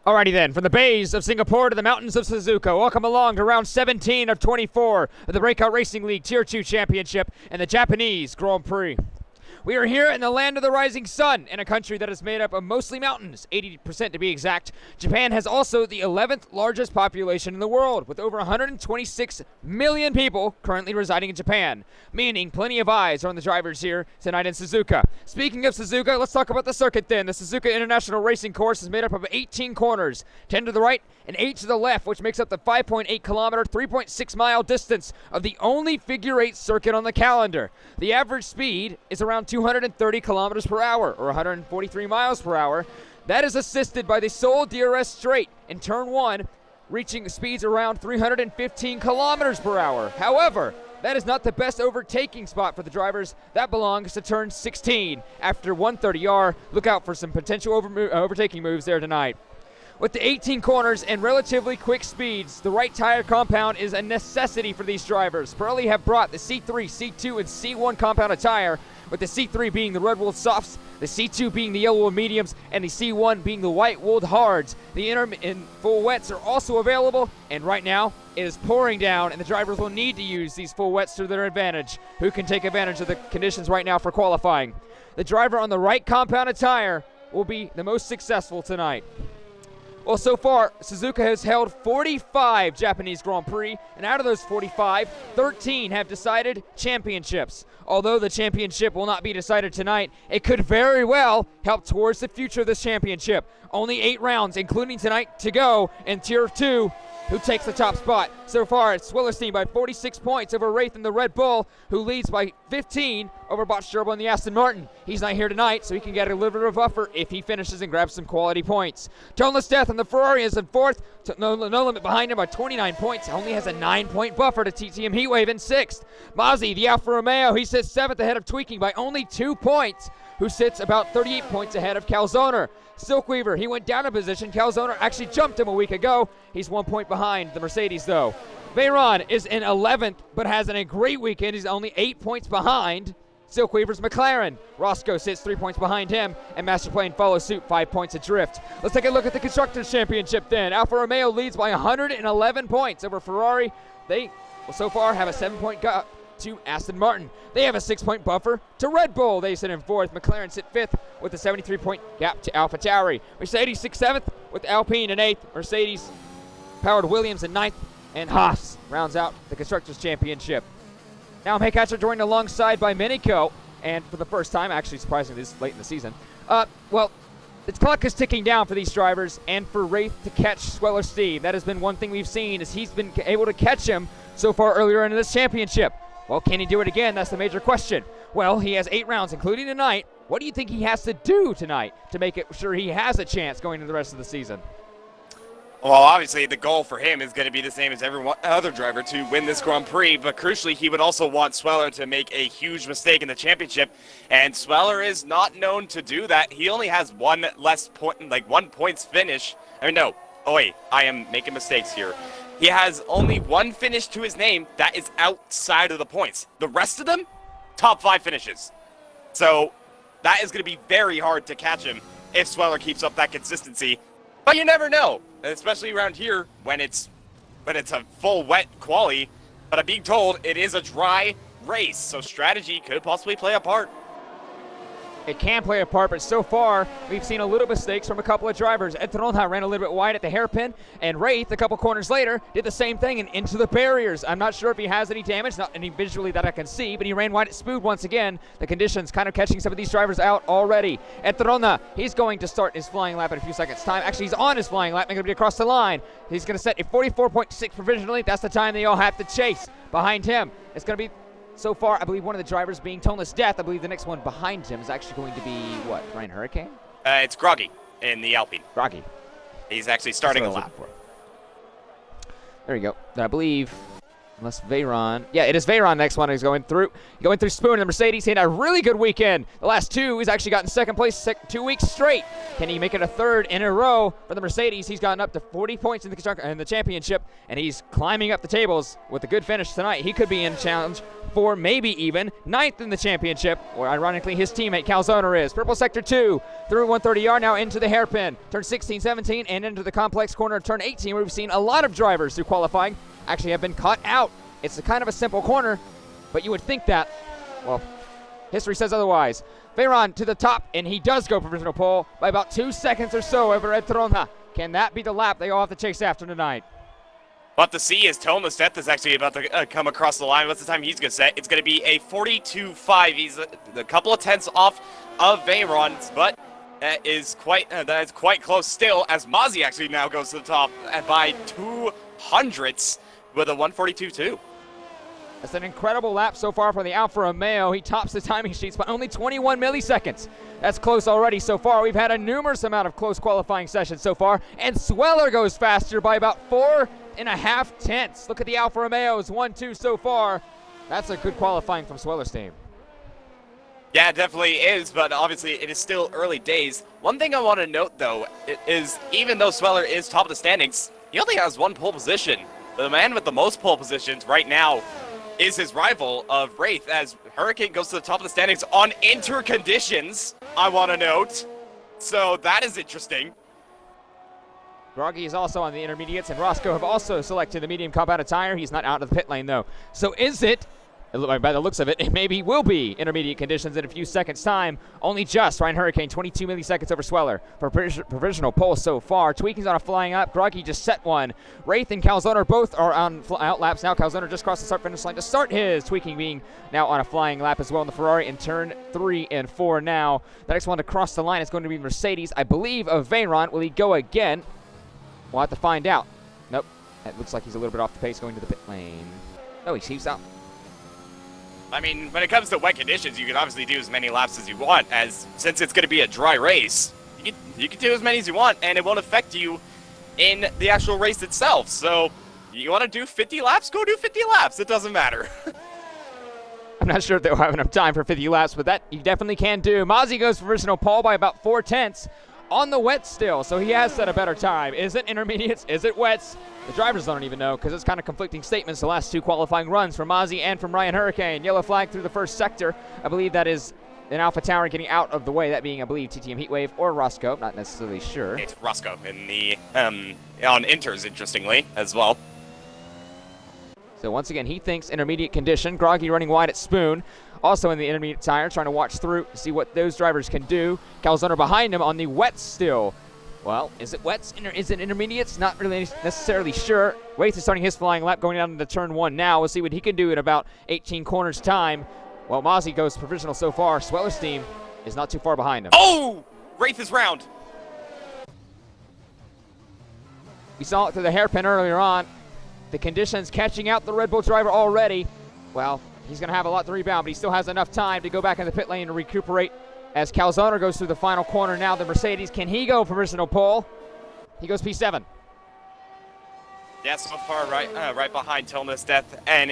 Alrighty then, from the bays of Singapore to the mountains of Suzuka, welcome along to round 17 of 24 of the Breakout Racing League Tier 2 Championship and the Japanese Grand Prix. We are here in the land of the rising sun, in a country that is made up of mostly mountains, 80% to be exact. Japan has also the 11th largest population in the world, with over 126 million people currently residing in Japan, meaning plenty of eyes are on the drivers here tonight in Suzuka. Speaking of Suzuka, let's talk about the circuit then. The Suzuka International Racing Course is made up of 18 corners, 10 to the right and 8 to the left, which makes up the 5.8 kilometer, 3.6 mile distance of the only figure 8 circuit on the calendar. The average speed is around 230 kilometers per hour, or 143 miles per hour. That is assisted by the Seoul DRS straight in turn 1, reaching speeds around 315 kilometers per hour. However, that is not the best overtaking spot for the drivers. That belongs to turn 16. After 130R, look out for some potential overtaking moves there tonight. With the 18 corners and relatively quick speeds, the right tire compound is a necessity for these drivers. Pirelli have brought the C3, C2, and C1 compounded tire, with the C3 being the red-wooled softs, the C2 being the yellow-wooled mediums, and the C1 being the white-wooled hards. The interim and full wets are also available, and right now it is pouring down, and the drivers will need to use these full wets to their advantage. Who can take advantage of the conditions right now for qualifying? The driver on the right compounded tire will be the most successful tonight. Well, so far, Suzuka has held 45 Japanese Grand Prix, and out of those 45, 13 have decided championships. Although the championship will not be decided tonight, it could very well help towards the future of this championship. Only 8 rounds, including tonight, to go in Tier 2. Who takes the top spot? So far, it's Swillerstein by 46 points over Wraith in the Red Bull, who leads by 15 over Botch-Gerbil in the Aston Martin. He's not here tonight, so he can get a little bit of a buffer if he finishes and grabs some quality points. Toneless Death in the Ferrari is in 4th. No Limit behind him by 29 points. Only has a 9-point buffer to TTM Heatwave in 6th. Mozzie, the Alfa Romeo, he sits 7th ahead of Tweaking by only 2 points, who sits about 38 points ahead of Calzoner. Silkweaver, he went down a position. Calzoner actually jumped him a week ago. He's 1 point behind the Mercedes, though. Veyron is in 11th, but has a great weekend. He's only 8 points behind Silkweaver's McLaren. Roscoe sits 3 points behind him, and Masterplane follows suit, 5 points adrift. Let's take a look at the Constructors' Championship then. Alfa Romeo leads by 111 points over Ferrari. They will so far have a 7-point gap to Aston Martin. They have a 6-point buffer to Red Bull. They sit in 4th. McLaren sit 5th with a 73-point gap to AlphaTauri. Mercedes 6th, 7th with Alpine in 8th. Mercedes powered Williams in 9th. And Haas rounds out the Constructors' Championship. Now Maycatcher joined alongside by Minico, and for the first time, actually surprisingly this late in the season. Well, the clock is ticking down for these drivers and for Wraith to catch Swellerstein. That has been one thing we've seen, is he's been able to catch him so far earlier in this championship. Well, can he do it again? That's the major question. Well, he has 8 rounds, including tonight. What do you think he has to do tonight to make it sure he has a chance going into the rest of the season? Well, obviously, the goal for him is going to be the same as every other driver to win this Grand Prix, but crucially, he would also want Sweller to make a huge mistake in the championship, and Sweller is not known to do that. He only has 1 points finish. I mean, no. Oh, wait, I am making mistakes here. He has only 1 finish to his name that is outside of the points. The rest of them, top 5 finishes. So that is going to be very hard to catch him if Sweller keeps up that consistency. But you never know, especially around here when it's a full wet quali. But I'm being told it is a dry race, so strategy could possibly play a part. It can play a part, but so far, we've seen a little mistakes from a couple of drivers. Etronha ran a little bit wide at the hairpin, and Wraith, a couple corners later, did the same thing and into the barriers. I'm not sure if he has any damage, not any visually that I can see, but he ran wide at Spood once again. The conditions kind of catching some of these drivers out already. Etronha, he's going to start his flying lap in a few seconds' time. Actually, he's on his flying lap and going to be across the line. He's going to set a 44.6 provisionally. That's the time they all have to chase. Behind him, it's going to be, so far, I believe one of the drivers being Toneless Death. I believe the next one behind him is actually going to be, what, Ryan Hurricane? It's Groggy in the Alpine. Groggy. He's actually starting a lap. There you go. I believe, unless Veyron. Yeah, it is Veyron next one he's going through. Going through Spoon and the Mercedes. He had a really good weekend. The last 2, he's actually gotten second place 2 weeks straight. Can he make it a third in a row for the Mercedes? He's gotten up to 40 points in the championship, and he's climbing up the tables with a good finish tonight. He could be in challenge for maybe even ninth in the championship, where ironically his teammate Calzoner is. Purple sector 2 through 130R, now into the hairpin. Turn 16, 17, and into the complex corner of turn 18, where we've seen a lot of drivers through qualifying actually have been caught out. It's a kind of a simple corner, but you would think that, well, history says otherwise. Veyron to the top, and he does go provisional pole by about 2 seconds or so over Edtronha. Can that be the lap they all have to chase after tonight? What to see is Thomas Death is actually about to come across the line. What's the time he's going to set? It's going to be a 42.5. He's a couple of tenths off of Veyron, but that is quite close still, as Mozzie actually now goes to the top by 200ths with a 142.2. That's an incredible lap so far for the Alfa Romeo. He tops the timing sheets by only 21 milliseconds. That's close already so far. We've had a numerous amount of close qualifying sessions so far, and Sweller goes faster by about 4.5 tenths. Look at the Alfa Romeos, 1-2 so far. That's a good qualifying from Sweller's team. Yeah, it definitely is, but obviously it is still early days. One thing I want to note, though, is even though Sweller is top of the standings, he only has one pole position. The man with the most pole positions right now is his rival of Wraith, as Hurricane goes to the top of the standings on inter conditions, I want to note. So that is interesting. Groggy is also on the intermediates, and Roscoe have also selected the medium compounded tire. He's not out of the pit lane, though. So is it, by the looks of it, it maybe will be intermediate conditions in a few seconds' time. Only just. Ryan Hurricane, 22 milliseconds over Sweller for provisional pole so far. Tweaking's on a flying up. Groggy just set one. Wraith and Calzoner both are on out laps now. Calzoner just crossed the start-finish line to start his. Tweaking being now on a flying lap as well in the Ferrari in turn 3 and 4 now. The next one to cross the line is going to be Mercedes, I believe, of Veyron. Will he go again? We'll have to find out. Nope. It looks like he's a little bit off the pace going to the pit lane. No, he's out. I mean, when it comes to wet conditions, you can obviously do as many laps as you want, as since it's going to be a dry race, you can do as many as you want, and it won't affect you in the actual race itself. So, you want to do 50 laps? Go do 50 laps. It doesn't matter. I'm not sure if they'll have enough time for 50 laps, but that you definitely can do. Mozzie goes for provisional pole by about 4 tenths on the wet still, so he has set a better time. Is it intermediates? Is it wets? The drivers don't even know, because it's kind of conflicting statements the last 2 qualifying runs from Mozzie and from Ryan Hurricane. Yellow flag through the first sector. I believe that is an Alpha Tower getting out of the way, that being, I believe, TTM Heatwave or Roscoe. Not necessarily sure. It's Roscoe in the on inters, interestingly, as well. So once again, he thinks intermediate condition. Groggy running wide at Spoon. Also in the intermediate tire, trying to watch through, see what those drivers can do. Calzoner behind him on the wets still. Well, is it wets? Is it intermediates? Not really necessarily sure. Wraith is starting his flying lap, going down into turn 1 now. We'll see what he can do in about 18 corners time. Well, Mozzie goes provisional so far. Sweller's team is not too far behind him. Oh! Wraith is round. We saw it through the hairpin earlier on. The conditions catching out the Red Bull driver already. Well, he's going to have a lot to rebound, but he still has enough time to go back in the pit lane and recuperate as Calzoner goes through the final corner now. The Mercedes, can he go provisional pole? He goes P7. Yeah, so far right behind Thomas Death and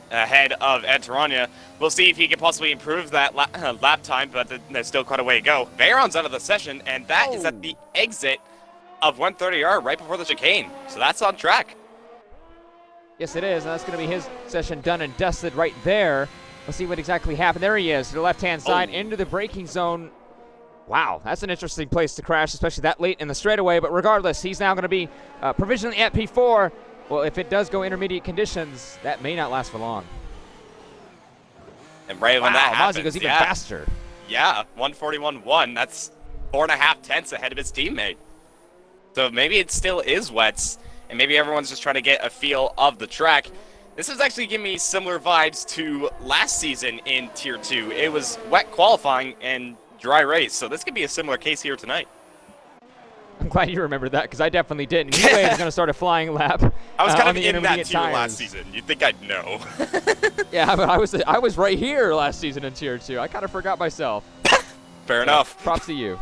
ahead of Ed Tarania. We'll see if he can possibly improve that lap time, but there's still quite a way to go. Veyron's out of the session, and that is at the exit of 130R right before the chicane. So that's on track. Yes, it is, and that's going to be his session done and dusted right there. Let's see what exactly happened. There he is, to the left-hand side, into the braking zone. Wow, that's an interesting place to crash, especially that late in the straightaway. But regardless, he's now going to be provisionally at P4. Well, if it does go intermediate conditions, that may not last for long. And right when that happens, Mozzie goes even faster. Yeah, 141.1. That's 4.5 tenths ahead of his teammate. So maybe it still is wets, and maybe everyone's just trying to get a feel of the track. This is actually giving me similar vibes to last season in Tier 2. It was wet qualifying and dry race, so this could be a similar case here tonight. I'm glad you remembered that, because I definitely didn't. Heatwave is going to start a flying lap. I was kind of in that tier tires. last season. You'd think I'd know. Yeah, but I was right here last season in Tier 2. I kind of forgot myself. Fair enough. Props to you.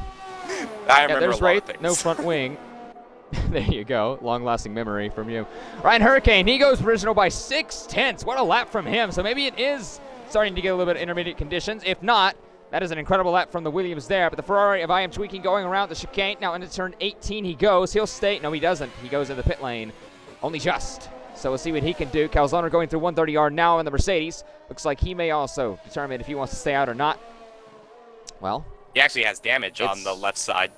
I remember there's a lot of Wraith, things. no front wing. There you go. Long-lasting memory from you. Ryan Hurricane, he goes original by 6 tenths. What a lap from him. So maybe it is starting to get a little bit of intermediate conditions. If not, That is an incredible lap from the Williams there, but the Ferrari of I Am Tweaking going around the chicane. Now into turn 18 he goes. He'll stay. No, he doesn't. He goes in the pit lane. Only just. So we'll see what he can do. Calzone going through 130R now in the Mercedes. Looks like he may also determine if he wants to stay out or not. Well. He actually has damage on the left side.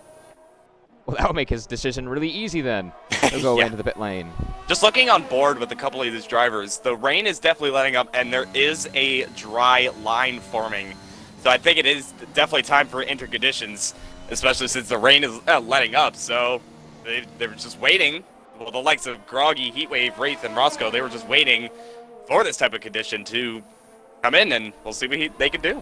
Well, that will make his decision really easy then. He'll go into the pit lane. Just looking on board with a couple of these drivers, the rain is definitely letting up, and there is a dry line forming. So I think it is definitely time for interconditions, especially since the rain is letting up. So they were just waiting. Well, the likes of Groggy, Heatwave, Wraith, and Roscoe, they were just waiting for this type of condition to come in, and we'll see what they can do.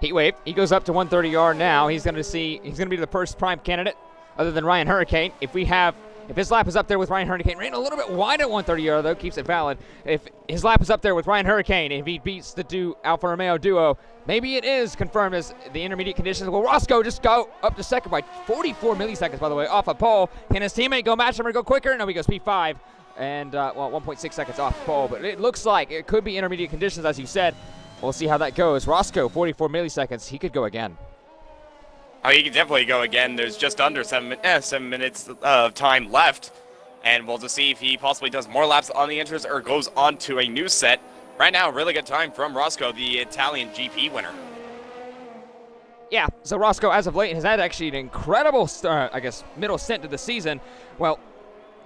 Heatwave, he goes up to 130R now. He's going to be the first prime candidate other than Ryan Hurricane. If his lap is up there with Ryan Hurricane, ran a little bit wide at 130R though, keeps it valid. If his lap is up there with Ryan Hurricane, if he beats the Alfa Romeo duo, maybe it is confirmed as the intermediate conditions. Will Roscoe just go up to second by 44 milliseconds, by the way, off a pole? Can his teammate go match him or go quicker? No, he goes P5 and, 1.6 seconds off pole. But it looks like it could be intermediate conditions, as you said. We'll see how that goes. Roscoe, 44 milliseconds. He could go again. Oh, he can definitely go again. There's just under 7 minutes of time left. And we'll just see if he possibly does more laps on the inters or goes on to a new set. Right now, really good time from Roscoe, the Italian GP winner. Yeah, so Roscoe, as of late, has had actually an incredible middle stint to the season. Well,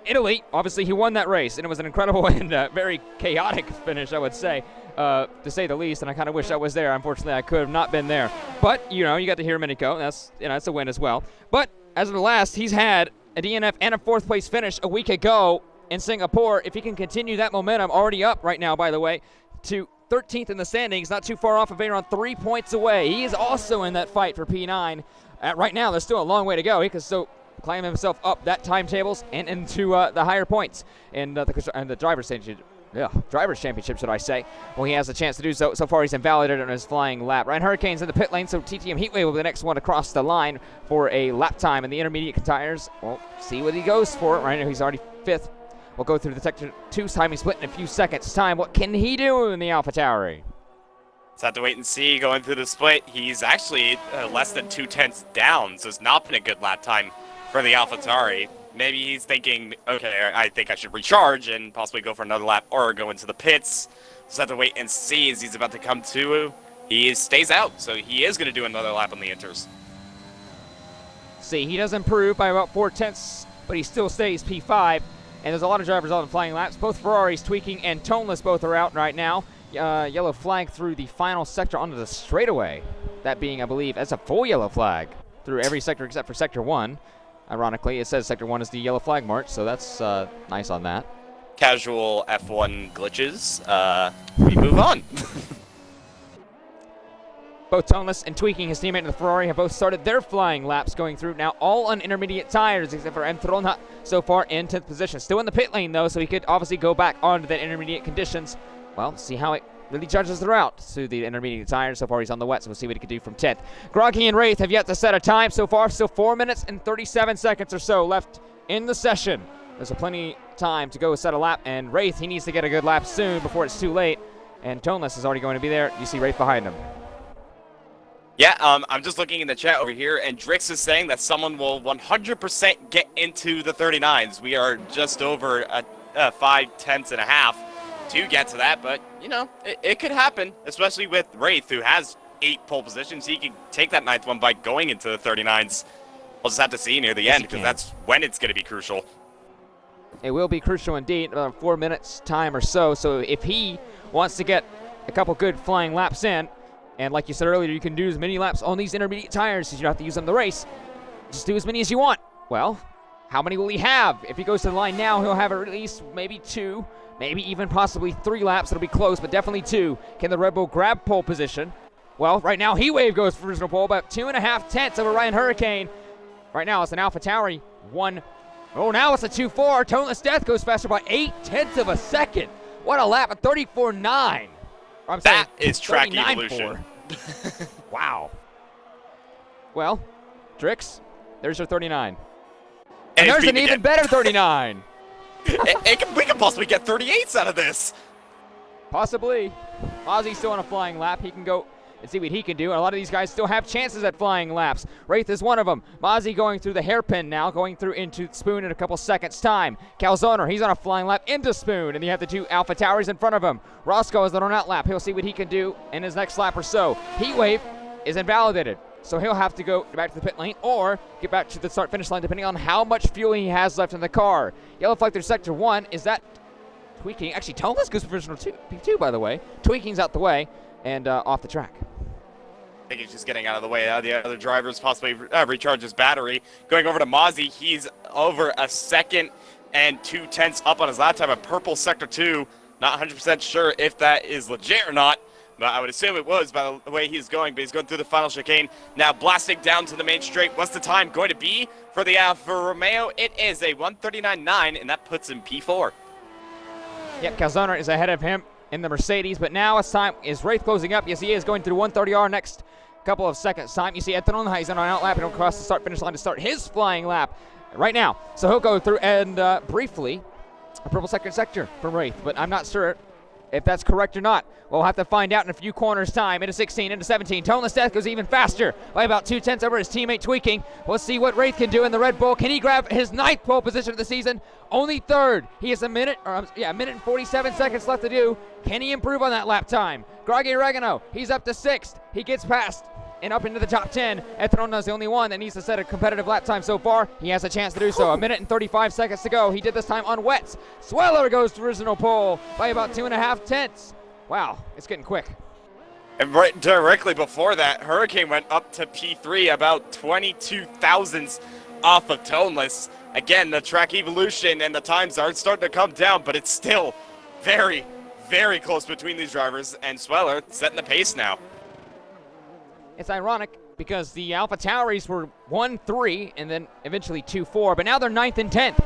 Italy, obviously, he won that race, and it was an incredible and very chaotic finish, I would say, to say the least, and I kind of wish I was there. Unfortunately, I could have not been there. But, you got to hear Minico, and that's a win as well. But, as of the last, he's had a DNF and a fourth-place finish a week ago in Singapore. If he can continue that momentum, already up right now, by the way, to 13th in the standings, not too far off of Veyron, 3 points away. He is also in that fight for P9. Right now, there's still a long way to go. He can still climb himself up that timetables and into the higher points in the driver's championship, should I say. Well, he has a chance to do so. So far, he's invalidated on his flying lap. Ryan Hurricane's in the pit lane, so TTM Heatwave will be the next one across the line for a lap time in the intermediate tires. We'll see what he goes for. Right now, he's already 5th. We'll go through the Sector 2's timing split in a few seconds' time. What can he do in the AlphaTauri? Let's have to wait and see. Going through the split, he's actually less than 2/10 down, so it's not been a good lap time for the AlphaTauri. Maybe he's thinking, okay, I think I should recharge and possibly go for another lap or go into the pits. Just have to wait and see as he's about to come to. He stays out, so he is going to do another lap on the inters. See, he does improve by about 4/10, but he still stays P5. And there's a lot of drivers on flying laps. Both Ferraris, Tweaking, and Toneless both are out right now. Yellow flag through the final sector onto the straightaway. That being, I believe, as a full yellow flag through every sector except for Sector 1. Ironically, it says Sector 1 is the yellow flag march, so that's nice on that. Casual F1 glitches. We move on. Both Toneless and Tweaking, his teammate in the Ferrari, have both started their flying laps going through now, all on intermediate tires, except for Entrona so far in 10th position. Still in the pit lane, though, so he could obviously go back onto the intermediate conditions. Well, see how it really judges the route to the intermediate tires. So far, he's on the wet, so we'll see what he can do from 10th. Groggy and Wraith have yet to set a time so far. Still 4 minutes and 37 seconds or so left in the session. There's plenty time to go set a lap, and Wraith, he needs to get a good lap soon before it's too late. And Toneless is already going to be there. You see Wraith behind him. Yeah, I'm just looking in the chat over here, and Drix is saying that someone will 100% get into the 39s. We are just over 5/10 to get to that, but, it could happen, especially with Wraith, who has 8 pole positions. He can take that 9th one by going into the 39s. We'll just have to see near the end, because that's when it's going to be crucial. It will be crucial indeed, about 4 minutes time or so. So if he wants to get a couple good flying laps in, and like you said earlier, you can do as many laps on these intermediate tires as you don't have to use them in the race. Just do as many as you want. Well, how many will he have? If he goes to the line now, he'll have at least maybe 2, maybe even possibly 3 laps. It'll be close, but definitely 2. Can the Red Bull grab pole position? Well, right now, Heatwave goes for original pole, about 2.5 tenths over Ryan Hurricane. Right now, it's an AlphaTauri 1. Oh, now it's a 2-4. Toneless Death goes faster by 8/10 of a second. What a lap at 34.9. That is track evolution. Wow. Well, Drix, there's your 39. And there's an even better 39. We can possibly get 38s out of this. Possibly. Ozzy's still on a flying lap. He can go and see what he can do. And a lot of these guys still have chances at flying laps. Wraith is one of them. Mozzie going through the hairpin now, going through into Spoon in a couple seconds' time. Calzoner, he's on a flying lap into Spoon, and you have the two Alpha Towers in front of him. Roscoe is on out lap. He'll see what he can do in his next lap or so. Heatwave is invalidated, so he'll have to go back to the pit lane or get back to the start-finish line depending on how much fuel he has left in the car. Yellow flag through sector 1. Is that tweaking? Actually, Toneless goes for provisional P2, by the way. Tweaking's out the way and off the track. I think he's just getting out of the way. The other drivers possibly recharge his battery. Going over to Mozzie, he's over a second and 2/10 up on his lap time. A purple sector 2. Not 100% sure if that is legit or not, but I would assume it was by the way he's going. But he's going through the final chicane. Now blasting down to the main straight. What's the time going to be for the Alfa Romeo? It is a 1:39.9, and that puts him P4. Yep, Calzoner is ahead of him in the Mercedes, but now it's time. Is Wraith closing up? Yes, he is, going through 130R next couple of seconds time. You see Ethanol, he's on an out lap and he'll cross the start-finish line to start his flying lap right now. So he'll go through and briefly a purple sector from Wraith, but I'm not sure if that's correct or not. We'll have to find out in a few corners time. Into 16, into 17. Toneless Death goes even faster by about 2/10 over his teammate Tweaking. We'll see what Wraith can do in the Red Bull. Can he grab his 9th pole position of the season? Only 3rd. He has a minute and 47 seconds left to do. Can he improve on that lap time? Groggy Oregano, he's up to 6th. He gets past and up into the top 10. Etrona's the only one that needs to set a competitive lap time so far. He has a chance to do so. A minute and 35 seconds to go. He did this time on wets. Sweller goes to original pole by about 2.5 tenths. Wow, it's getting quick. And right directly before that, Hurricane went up to P3, about 22 thousandths off of Toneless. Again, the track evolution and the times are starting to come down, but it's still very, very close between these drivers, and Sweller setting the pace now. It's ironic because the Alpha Tauris were 1-3 and then eventually 2-4, but now they're 9th and 10th.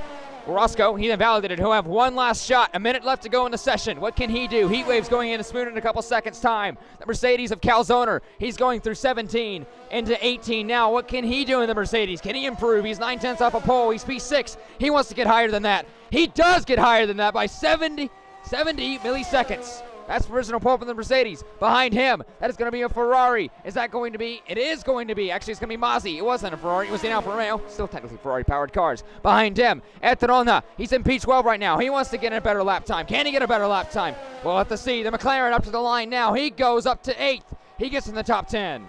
Roscoe, he's invalidated. He'll have one last shot. A minute left to go in the session. What can he do? Heatwave's going into Spoon in a couple seconds' time. The Mercedes of Calzoner, he's going through 17 into 18 now. What can he do in the Mercedes? Can he improve? He's 9/10 off a pole. He's P6. He wants to get higher than that. He does get higher than that by 70 milliseconds. That's original pole from the Mercedes. Behind him, that is going to be a Ferrari. Is that going to be? It is going to be. Actually, it's going to be Mozzie. It wasn't a Ferrari. It was an Alfa Romeo. Still technically Ferrari-powered cars. Behind him, Eterona. He's in P12 right now. He wants to get a better lap time. Can he get a better lap time? We'll have to see. The McLaren up to the line now. He goes up to 8th. He gets in the top 10.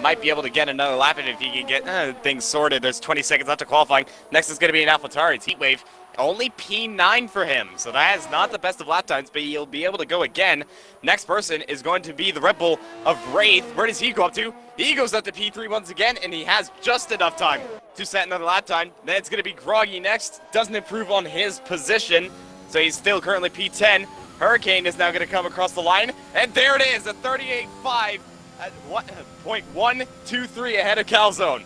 Might be able to get another lap in if he can get things sorted. There's 20 seconds left to qualifying. Next is going to be an AlphaTauri. It's Heatwave. Only P9 for him, so that is not the best of lap times, but he'll be able to go again. Next person is going to be the Red Bull of Wraith. Where does he go up to? He goes up to P3 once again, and he has just enough time to set another lap time. Then it's going to be Groggy next. Doesn't improve on his position, so he's still currently P10. Hurricane is now going to come across the line, and there it is, a 38.5 at 0.123 ahead of Calzone.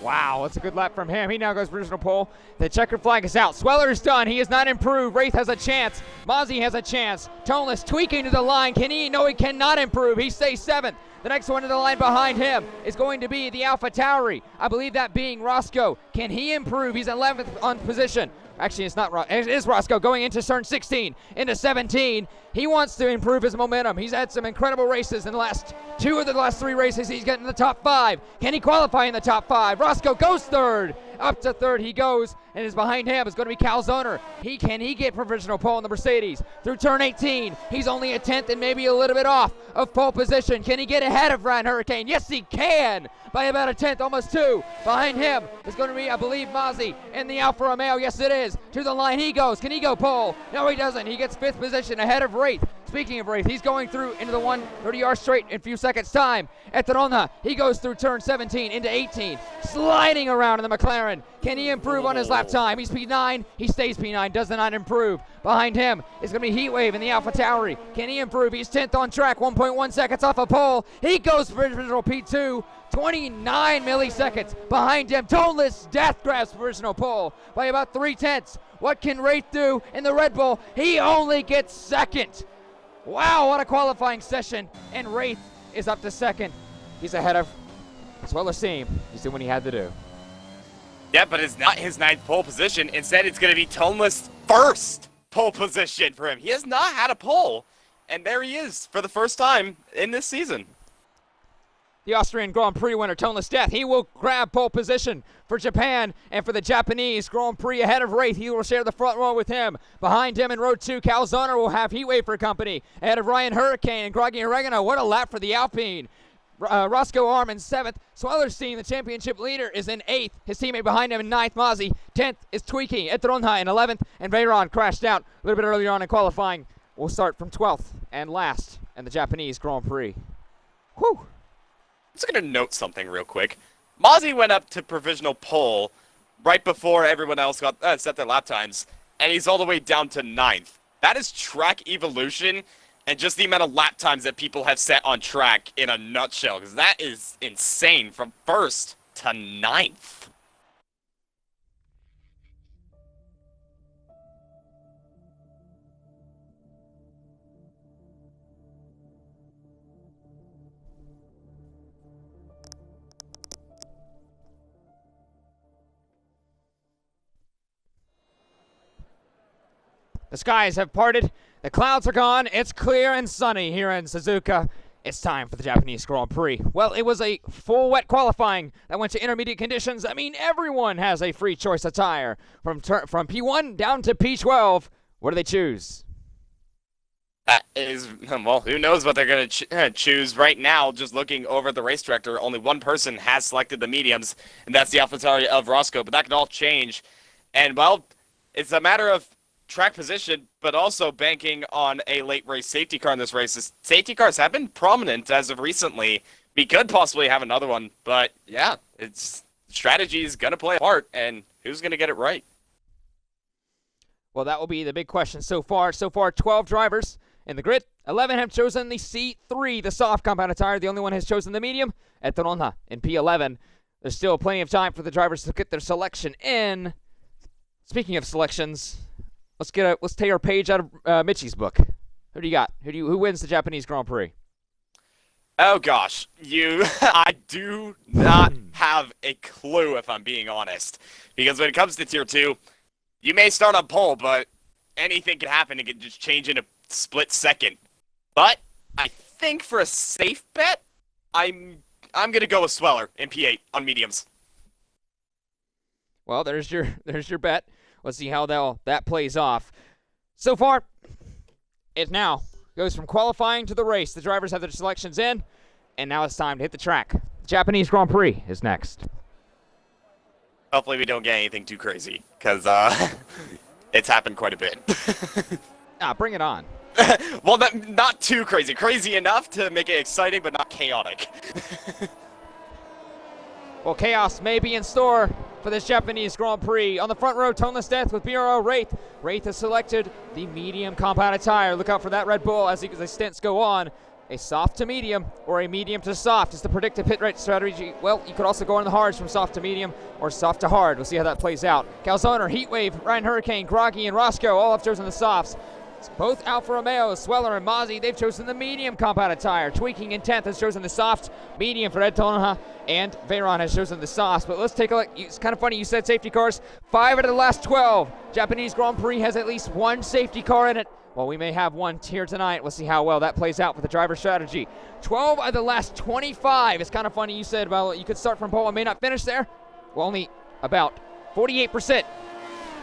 Wow, that's a good lap from him. He now goes for original pole. The checkered flag is out. Sweller is done. He has not improved. Wraith has a chance. Mozzie has a chance. Toneless tweaking to the line. Can he? No, he cannot improve. He stays 7th. The next one to the line behind him is going to be the Alpha Tauri. I believe that being Roscoe. Can he improve? He's 11th on position. Actually, it's not. It is Roscoe going into turn 16, into 17. He wants to improve his momentum. He's had some incredible races in the last 2 of the last 3 races. He's getting in the top 5. Can he qualify in the top 5? Roscoe goes 3rd. Up to 3rd he goes, and is behind him is going to be Calzoner. Can he get provisional pole in the Mercedes? Through turn 18, he's only a 10th and maybe a little bit off of pole position. Can he get ahead of Ryan Hurricane? Yes, he can, by about a 10th, almost 2. Behind him is going to be, I believe, Mozzie and the Alfa Romeo. Yes, it is. To the line he goes. Can he go pole? No, he doesn't. He gets 5th position ahead of Wraith. Speaking of Wraith, he's going through into the 130R straight in a few seconds' time. Eteronha, he goes through turn 17 into 18, sliding around in the McLaren. Can he improve on his lap time? He's P9. He stays P9, does not improve. Behind him is going to be Heatwave in the Alpha Tauri. Can he improve? He's 10th on track, 1.1 seconds off a pole. He goes for original P2, 29 milliseconds. Behind him, Toneless Death grabs original pole by about 3/10. What can Wraith do in the Red Bull? He only gets 2nd. Wow, what a qualifying session. And Wraith is up to 2nd. He's ahead of Sweller Seam. He's doing what he had to do. Yeah, but it's not his 9th pole position. Instead, it's going to be Toneless' 1st pole position for him. He has not had a pole and there he is for the first time in this season. The Austrian Grand Prix winner, Toneless Death, he will grab pole position for Japan, and for the Japanese Grand Prix ahead of Wraith, he will share the front row with him. Behind him in row 2, Calzoner will have Heatwave for company. Ahead of Ryan Hurricane and Groggy Oregano. What a lap for the Alpine. Roscoe Arm in 7th. Swellerstein, the championship leader, is in 8th. His teammate behind him in 9th, Mozzie. 10th is Tweaky. Etronha in 11th. And Veyron crashed out a little bit earlier on in qualifying. We'll start from 12th and last in the Japanese Grand Prix. Whew. I'm just going to note something real quick. Mozzie went up to provisional pole right before everyone else got set their lap times, and he's all the way down to 9th. That is track evolution and just the amount of lap times that people have set on track in a nutshell, because that is insane from 1st to 9th. The skies have parted, the clouds are gone, it's clear and sunny here in Suzuka. It's time for the Japanese Grand Prix. Well, it was a full wet qualifying that went to intermediate conditions. I mean, everyone has a free choice attire. From P1 down to P12, what do they choose? That is, well, who knows what they're going to choose right now. Just looking over at the race director, only one person has selected the mediums, and that's the AlphaTauri of Roscoe, but that can all change. And, well, it's a matter of track position, but also banking on a late race safety car in this race. The safety cars have been prominent as of recently. We could possibly have another one, but yeah, it's strategy is going to play a part, and who's going to get it right? Well, that will be the big question so far. So far, 12 drivers in the grid. 11 have chosen the C3, the soft compound attire. The only one has chosen the medium at Toronha in P11. There's still plenty of time for the drivers to get their selection in. Speaking of selections, let's take our page out of Mitchie's book. Who do you got? Who wins the Japanese Grand Prix? Oh gosh, I do not have a clue if I'm being honest. Because when it comes to Tier 2, you may start on pole, but anything can happen. It can just change in a split second. But I think for a safe bet, I'm gonna go with Sweller in P8 on mediums. Well, there's your bet. Let's see how that plays off. So far, it now goes from qualifying to the race. The drivers have their selections in, and now it's time to hit the track. The Japanese Grand Prix is next. Hopefully we don't get anything too crazy, because it's happened quite a bit. Bring it on. Well, not too crazy. Crazy enough to make it exciting, but not chaotic. Well, chaos may be in store for this Japanese Grand Prix. On the front row, Toneless Death with BRL Wraith. Wraith has selected the medium compound attire. Look out for that Red Bull as the stints go on. A soft to medium or a medium to soft is the predictive hit rate strategy. Well, you could also go on the hards from soft to medium or soft to hard. We'll see how that plays out. Calzoner, Heatwave, Ryan Hurricane, Groggy, and Roscoe all have chosen the softs. Both Alfa Romeo, Sweller, and Mozzie, they've chosen the medium compound attire. Tweaking in 10th has chosen the soft medium for Ed Tonoha, and Veyron has chosen the soft. But let's take a look. It's kind of funny, you said safety cars. 5 out of the last 12. Japanese Grand Prix has at least one safety car in it. Well, we may have one here tonight. We'll see how well that plays out for the driver strategy. 12 out of the last 25. It's kind of funny you said, well, you could start from pole and may not finish there. Well, only about 48%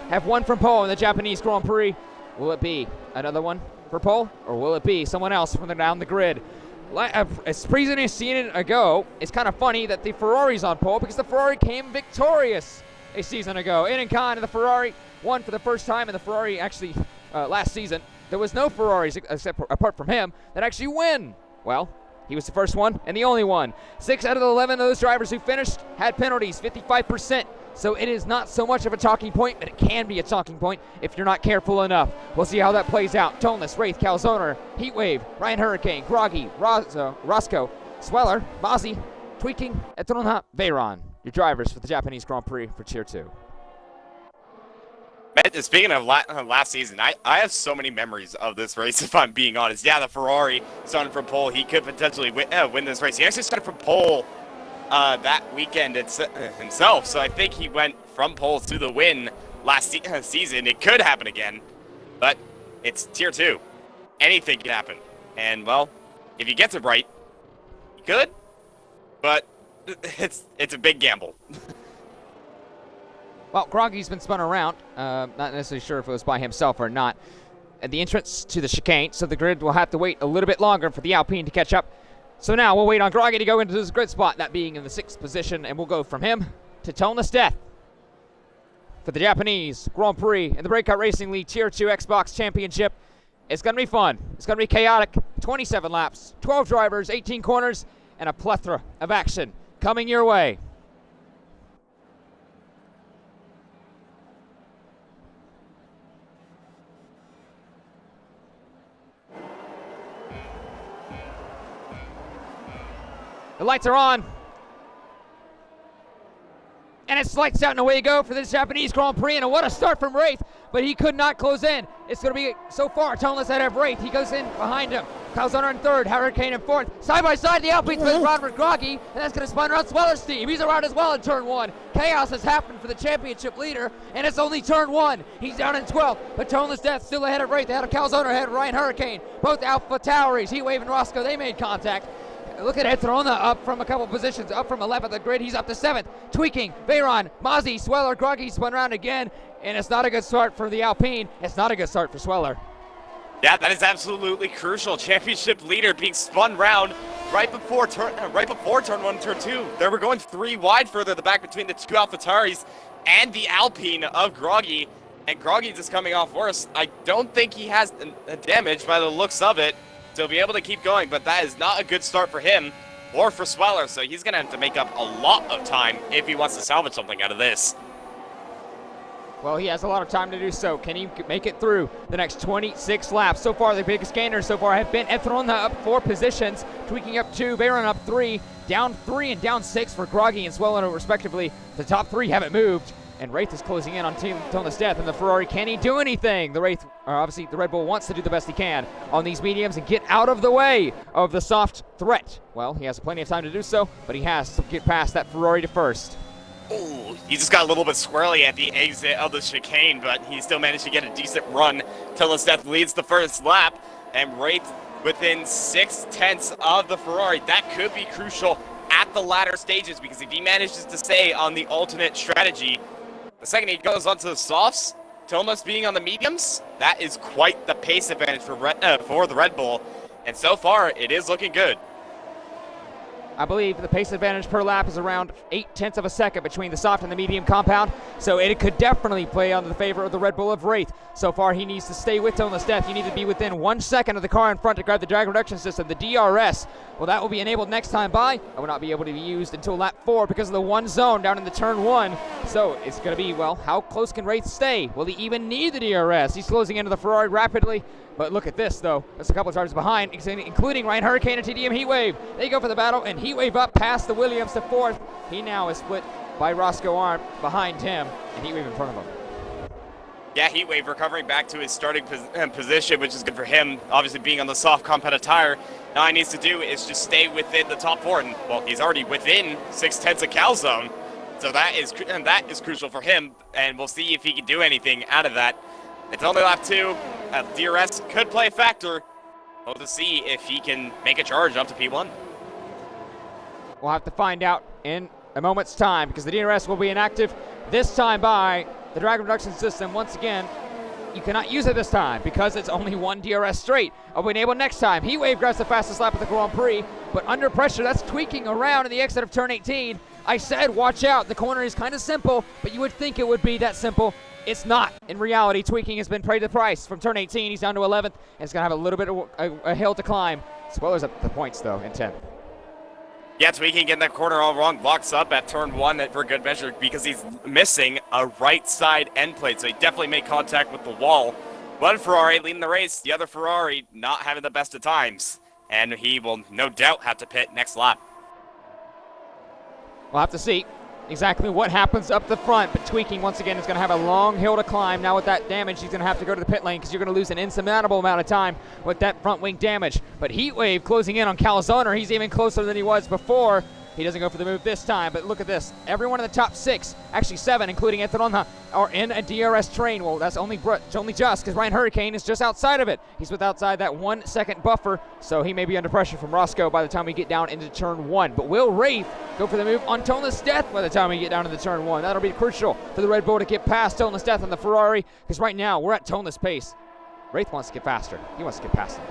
have one from pole in the Japanese Grand Prix. Will it be another one for pole, or will it be someone else from down the grid? As previously seen ago, it's kind of funny that the Ferrari's on pole because the Ferrari came victorious a season ago. In and Khan and the Ferrari won for the first time in the Ferrari actually last season. There was no Ferraris apart from him that actually win. Well, he was the first one and the only one. 6 out of the 11 of those drivers who finished had penalties, 55%. So it is not so much of a talking point, but it can be a talking point if you're not careful enough. We'll see how that plays out. Toneless, Wraith, Calzoner, Heatwave, Ryan Hurricane, Groggy, Roscoe, Sweller, Mozzie, Tweaking, Etronha, Veyron. Your drivers for the Japanese Grand Prix for Tier 2. Speaking of last season, I have so many memories of this race, if I'm being honest. Yeah, the Ferrari started from pole. He could potentially win this race. He actually started from pole that weekend himself, so I think he went from pole to the win last season. It could happen again, but it's Tier 2. Anything can happen. And, well, if he gets it right, he could, but it's a big gamble. Well, Groggy's been spun around. Not necessarily sure if it was by himself or not. At the entrance to the chicane, so the grid will have to wait a little bit longer for the Alpine to catch up. So now we'll wait on Groggy to go into his grid spot, that being in the 6th position, and we'll go from him to Toneless Death for the Japanese Grand Prix in the Breakout Racing League Tier 2 Xbox Championship. It's going to be fun. It's going to be chaotic. 27 laps, 12 drivers, 18 corners, and a plethora of action coming your way. The lights are on. And it's lights out and away you go for this Japanese Grand Prix. And what a start from Wraith, but he could not close in. It's going to be, so far, Toneless ahead of Wraith. He goes in behind him. Calzoner in 3rd, Hurricane in 4th. Side by side, the Alpine's been around with Groggy, and that's going to spun around Sweller's team. He's around as well in turn 1. Chaos has happened for the championship leader, and it's only turn 1. He's down in 12th, but Toneless Death still ahead of Wraith. They had a Calzoner ahead of Ryan Hurricane. Both Alpha Tauris, Heatwave and Roscoe, they made contact. Look at Etrona up from a couple positions, up from 11th the grid. He's up to 7th. Tweaking, Veyron, Mozzie, Sweller, Groggy spun around again, and it's not a good start for the Alpine. It's not a good start for Sweller. Yeah, that is absolutely crucial. Championship leader being spun round right before turn 1, turn 2. They were going 3 wide further the back between the 2 AlphaTauris and the Alpine of Groggy, and Groggy just coming off worse. I don't think he has a damage by the looks of it to be able to keep going, but that is not a good start for him or for Sweller, so he's going to have to make up a lot of time if he wants to salvage something out of this. Well, he has a lot of time to do so. Can he make it through the next 26 laps? So far, the biggest gainers so far have been Etrona up 4 positions, Tweaking up 2, Veyron up 3, down 3 and down 6 for Groggy and Sweller respectively. The top 3 haven't moved, and Wraith is closing in on Toneless Death, and the Ferrari, can he do anything? The Wraith, obviously the Red Bull wants to do the best he can on these mediums and get out of the way of the soft threat. Well, he has plenty of time to do so, but he has to get past that Ferrari to first. Ooh, he just got a little bit squirrely at the exit of the chicane, but he still managed to get a decent run. Toneless Death leads the first lap, and Wraith within 6/10 of the Ferrari. That could be crucial at the latter stages, because if he manages to stay on the alternate strategy, the second he goes onto the softs, Toneless being on the mediums, that is quite the pace advantage for the Red Bull, and so far it is looking good. I believe the pace advantage per lap is around 0.8 of a second between the soft and the medium compound, so it could definitely play on the favor of the Red Bull of Wraith. So far, he needs to stay with Toneless Death. You need to be within 1 second of the car in front to grab the drag reduction system, the DRS. Well, that will be enabled next time by, and will not be able to be used until lap 4 because of the one zone down in the turn 1. So it's going to be, well, how close can Wraith stay? Will he even need the DRS? He's closing into the Ferrari rapidly. But look at this, though. There's a couple of drivers behind, including Ryan Hurricane and TDM Heatwave. They go for the battle, and Heatwave up past the Williams to 4th. He now is split by Roscoe Arm behind him, and Heatwave in front of him. Yeah, Heatwave recovering back to his starting position, which is good for him, obviously being on the soft compounded tire. Now all he needs to do is just stay within the top 4, and, well, he's already within 6/10 of Calzone. So that is crucial for him, and we'll see if he can do anything out of that. It's only lap 2. DRS could play a factor. We'll have to see if he can make a charge up to P1. We'll have to find out in a moment's time, because the DRS will be inactive this time by the drag reduction system. Once again, you cannot use it this time because it's only 1 DRS straight. I'll be enabled next time. Heatwave grabs the fastest lap of the Grand Prix, but under pressure, that's tweaking around in the exit of turn 18. I said, watch out. The corner is kind of simple, but you would think it would be that simple. It's not. In reality, Tweaking has been paid the price. From turn 18, he's down to 11th, and it's going to have a little bit of a hill to climb. Spoilers up the points, though, in 10th. Yeah, Tweaking getting that corner all wrong. Locks up at turn 1 for good measure because he's missing a right side end plate, so he definitely made contact with the wall. One Ferrari leading the race, the other Ferrari not having the best of times, and he will no doubt have to pit next lap. We'll have to see exactly what happens up the front, but Tweaking once again is going to have a long hill to climb. Now with that damage, he's going to have to go to the pit lane because you're going to lose an insurmountable amount of time with that front wing damage. But Heatwave closing in on Calzoner. He's even closer than he was before. He doesn't go for the move this time, but look at this. Everyone in the top 6, actually 7, including Etoronha, are in a DRS train. Well, that's only just because Ryan Hurricane is just outside of it. He's outside that 1 second buffer, so he may be under pressure from Roscoe by the time we get down into turn 1. But will Wraith go for the move on Toneless Death by the time we get down into turn 1? That'll be crucial for the Red Bull to get past Toneless Death on the Ferrari, because right now we're at Toneless pace. Wraith wants to get faster. He wants to get past him.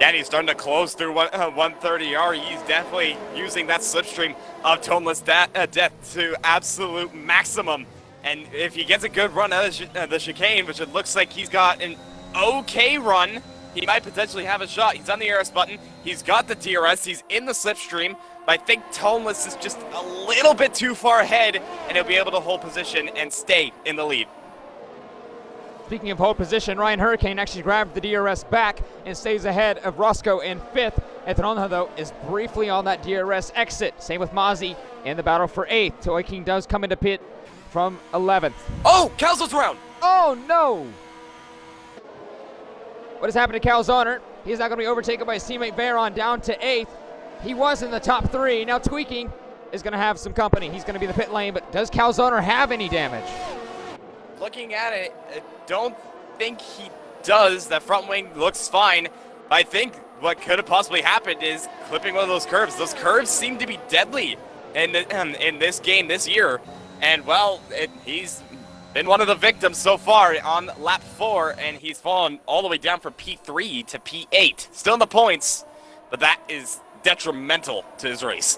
Yeah, and he's starting to close through 130R. He's definitely using that slipstream of Toneless Death to absolute maximum. And if he gets a good run out of the chicane, which it looks like he's got an okay run, he might potentially have a shot. He's on the RS button. He's got the DRS. He's in the slipstream. But I think Toneless is just a little bit too far ahead, and he'll be able to hold position and stay in the lead. Speaking of hold position, Ryan Hurricane actually grabbed the DRS back and stays ahead of Roscoe in 5th. Etoronha, though, is briefly on that DRS exit. Same with Mozzie in the battle for 8th. Toy King does come into pit from 11th. Oh, Calzo's around! Oh, no! What has happened to Calzoner? He's now going to be overtaken by his teammate Veyron down to 8th. He was in the top 3. Now Tweaking is going to have some company. He's going to be in the pit lane, but does Calzoner have any damage? Looking at it, I don't think he does. That front wing looks fine. I think what could have possibly happened is clipping one of those curves. Those curves seem to be deadly in this game this year. And, well, he's been one of the victims so far on lap 4, and he's fallen all the way down from P3 to P8. Still in the points, but that is detrimental to his race.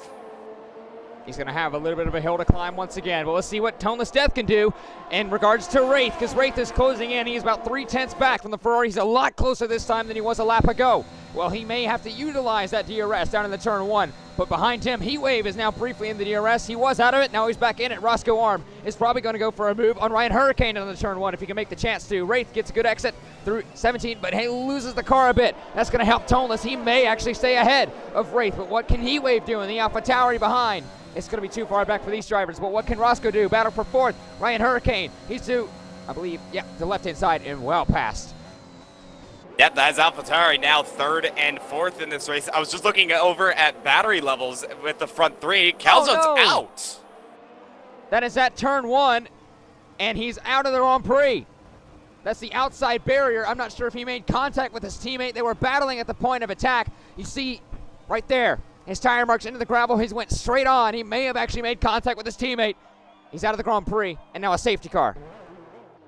He's going to have a little bit of a hill to climb once again. But let's see what Toneless Death can do in regards to Wraith, because Wraith is closing in. He's about 3/10 back from the Ferrari. He's a lot closer this time than he was a lap ago. Well, he may have to utilize that DRS down in the turn 1. But behind him, Heatwave is now briefly in the DRS. He was out of it. Now he's back in it. Roscoe Arm is probably going to go for a move on Ryan Hurricane on the turn 1 if he can make the chance to. Wraith gets a good exit through 17, but he loses the car a bit. That's going to help Toneless. He may actually stay ahead of Wraith, but what can Heatwave do in the Alpha Tauri behind? It's going to be too far back for these drivers, but what can Roscoe do? Battle for 4th. Ryan Hurricane, he's to, I believe, the left-hand side and well past. Yep, that's AlphaTauri now 3rd and 4th in this race. I was just looking over at battery levels with the front 3. Calzone's out. That is at turn 1, and he's out of the Grand Prix. That's the outside barrier. I'm not sure if he made contact with his teammate. They were battling at the point of attack. You see right there, his tire marks into the gravel. He went straight on. He may have actually made contact with his teammate. He's out of the Grand Prix, and now a safety car.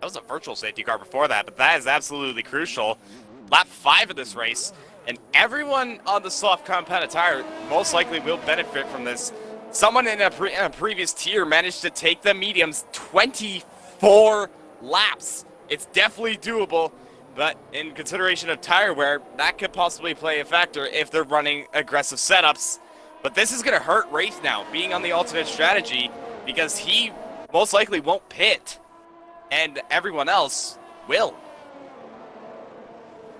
That was a virtual safety car before that, but that is absolutely crucial. Lap 5 of this race, and everyone on the soft compounded tire most likely will benefit from this. Someone in a previous tier managed to take the mediums 24 laps. It's definitely doable, but in consideration of tire wear, that could possibly play a factor if they're running aggressive setups. But this is going to hurt Wraith now, being on the alternate strategy, because he most likely won't pit, and everyone else will.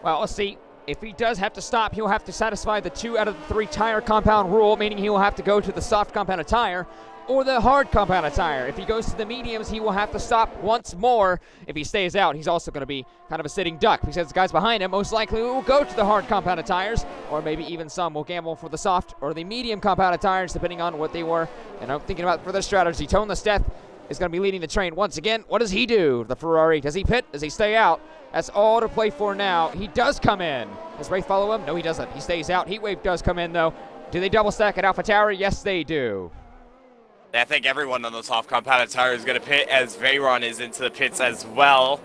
Well, let's see. If he does have to stop, he'll have to satisfy the 2 out of the 3 tire compound rule, meaning he will have to go to the soft compounded tire or the hard compounded tire. If he goes to the mediums, he will have to stop once more. If he stays out, he's also going to be kind of a sitting duck, because the guys behind him most likely will go to the hard compounded tires, or maybe even some will gamble for the soft or the medium compounded tires, depending on what they were. And I'm thinking about for their strategy. Toneless Death is going to be leading the train once again. What does he do? The Ferrari, does he pit? Does he stay out? That's all to play for now. He does come in. Does Wraith follow him? No, he doesn't. He stays out. Heatwave does come in, though. Do they double stack at Alpha Tower? Yes, they do. I think everyone on the soft compounded tire is going to pit, as Veyron is into the pits as well.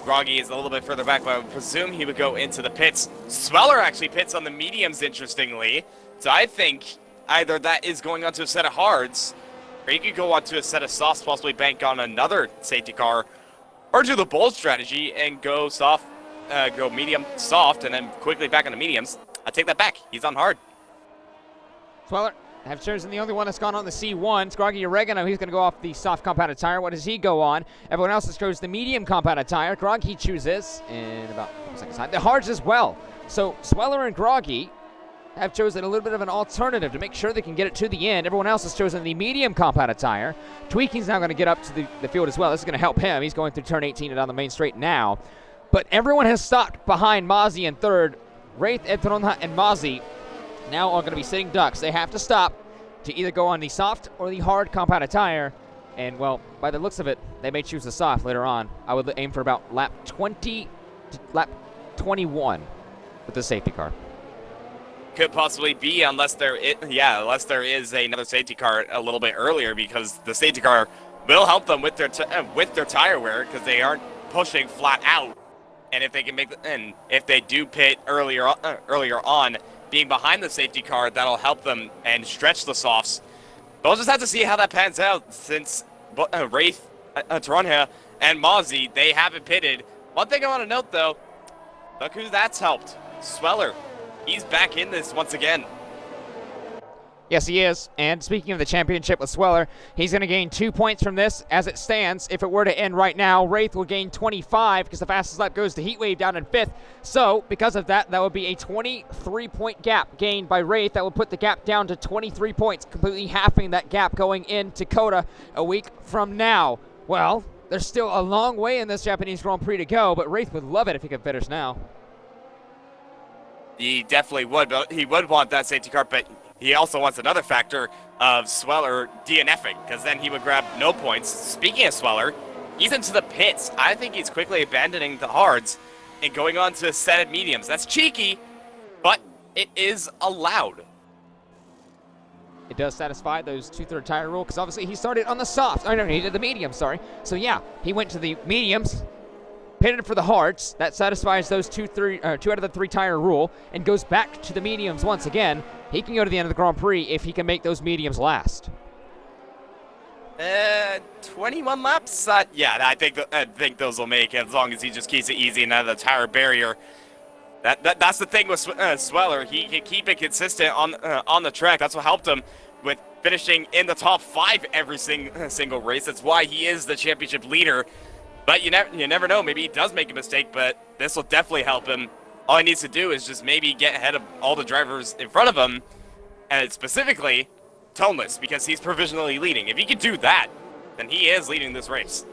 Groggy is a little bit further back, but I would presume he would go into the pits. Sweller actually pits on the mediums, interestingly. So I think either that is going onto a set of hards, or you could go onto a set of softs, possibly bank on another safety car, or do the bold strategy and go soft, go medium, soft, and then quickly back on the mediums. I take that back. He's on hard. Sweller have chosen the only one that's gone on the C1. Scroggy Oregano, he's going to go off the soft compounded tire. What does he go on? Everyone else has chosen the medium compounded tire. Groggy chooses, in about a second time, the hards as well. So Sweller and Groggy have chosen a little bit of an alternative to make sure they can get it to the end. Everyone else has chosen the medium compounded tire. Tweaking's now going to get up to the field as well. This is going to help him. He's going through turn 18 and down the main straight now. But everyone has stopped behind Mozzie in 3rd. Wraith, Etoronha, and Mozzie now are going to be sitting ducks. They have to stop. to either go on the soft or the hard compounded tire. And, well, by the looks of it, they may choose the soft later on. I would aim for about lap 20 to lap 21 with the safety car. Could possibly be, unless there is another safety car a little bit earlier, because the safety car will help them with their tire wear, because they aren't pushing flat out. And if they can if they do pit earlier on, being behind the safety car, that'll help them and stretch the softs. But we'll just have to see how that pans out, since Wraith, Toronja, and Mozzie, they haven't pitted. One thing I want to note, though, look who that's helped. Sweller. He's back in this once again. Yes, he is. And speaking of the championship with Sweller, he's going to gain 2 points from this as it stands. If it were to end right now, Wraith will gain 25 because the fastest lap goes to Heatwave down in 5th. So, because of that, that would be a 23-point gap gained by Wraith. That would put the gap down to 23 points, completely halving that gap going into Dakota a week from now. Well, there's still a long way in this Japanese Grand Prix to go, but Wraith would love it if he could finish now. He definitely would, but he would want that safety car, but he also wants another factor of Sweller DNFing, because then he would grab no points. Speaking of Sweller, he's into the pits. I think he's quickly abandoning the hards and going on to a set of mediums. That's cheeky, but it is allowed. It does satisfy those 2/3 tire rule, because obviously he started on the soft. Oh, no, he did the medium, sorry. So, yeah, he went to the mediums, pitted for the hards. That satisfies those 2 out of the 3 tire rule, and goes back to the mediums once again. He can go to the end of the Grand Prix if he can make those mediums last. 21 laps? Yeah, I think those will make it, as long as he just keeps it easy and out of the tire barrier. That's the thing with Sweller. He can keep it consistent on the track. That's what helped him with finishing in the top 5 every single race. That's why he is the championship leader. But you never know. Maybe he does make a mistake, but this will definitely help him. All he needs to do is just maybe get ahead of all the drivers in front of him, and specifically Toneless, because he's provisionally leading. If he can do that, then he is leading this race.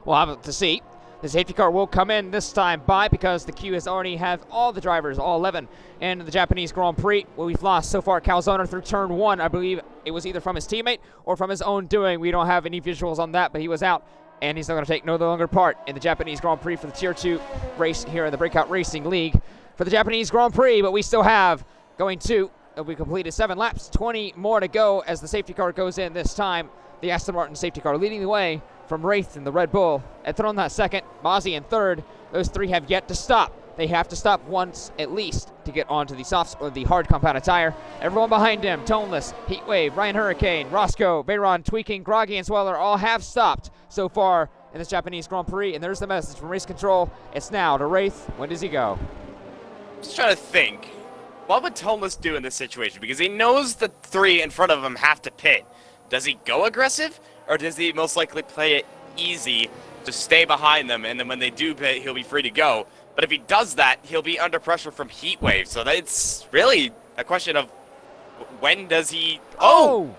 We'll have to see. The safety car will come in this time by, because the queue has already have all the drivers, all 11, in the Japanese Grand Prix. Well, we've lost so far Calzona through turn 1. I believe it was either from his teammate or from his own doing. We don't have any visuals on that, but he was out. And he's not going to take no longer part in the Japanese Grand Prix for the Tier 2 race here in the Breakout Racing League for the Japanese Grand Prix. But we still have we completed 7 laps, 20 more to go as the safety car goes in this time. The Aston Martin safety car leading the way from Wraith and the Red Bull. Etron second, Mozzie in third. Those 3 have yet to stop. They have to stop once at least to get onto the softs or the hard compounded tire. Everyone behind him, Toneless, Heatwave, Ryan Hurricane, Roscoe, Veyron, Tweaking, Groggy, and Sweller all have stopped so far in this Japanese Grand Prix. And there's the message from Race Control. It's now to Wraith. When does he go? Just trying to think. What would Toneless do in this situation? Because he knows the 3 in front of him have to pit. Does he go aggressive? Or does he most likely play it easy to stay behind them, and then when they do pit, he'll be free to go? But if he does that, he'll be under pressure from Heatwave. So it's really a question of when does he... Oh!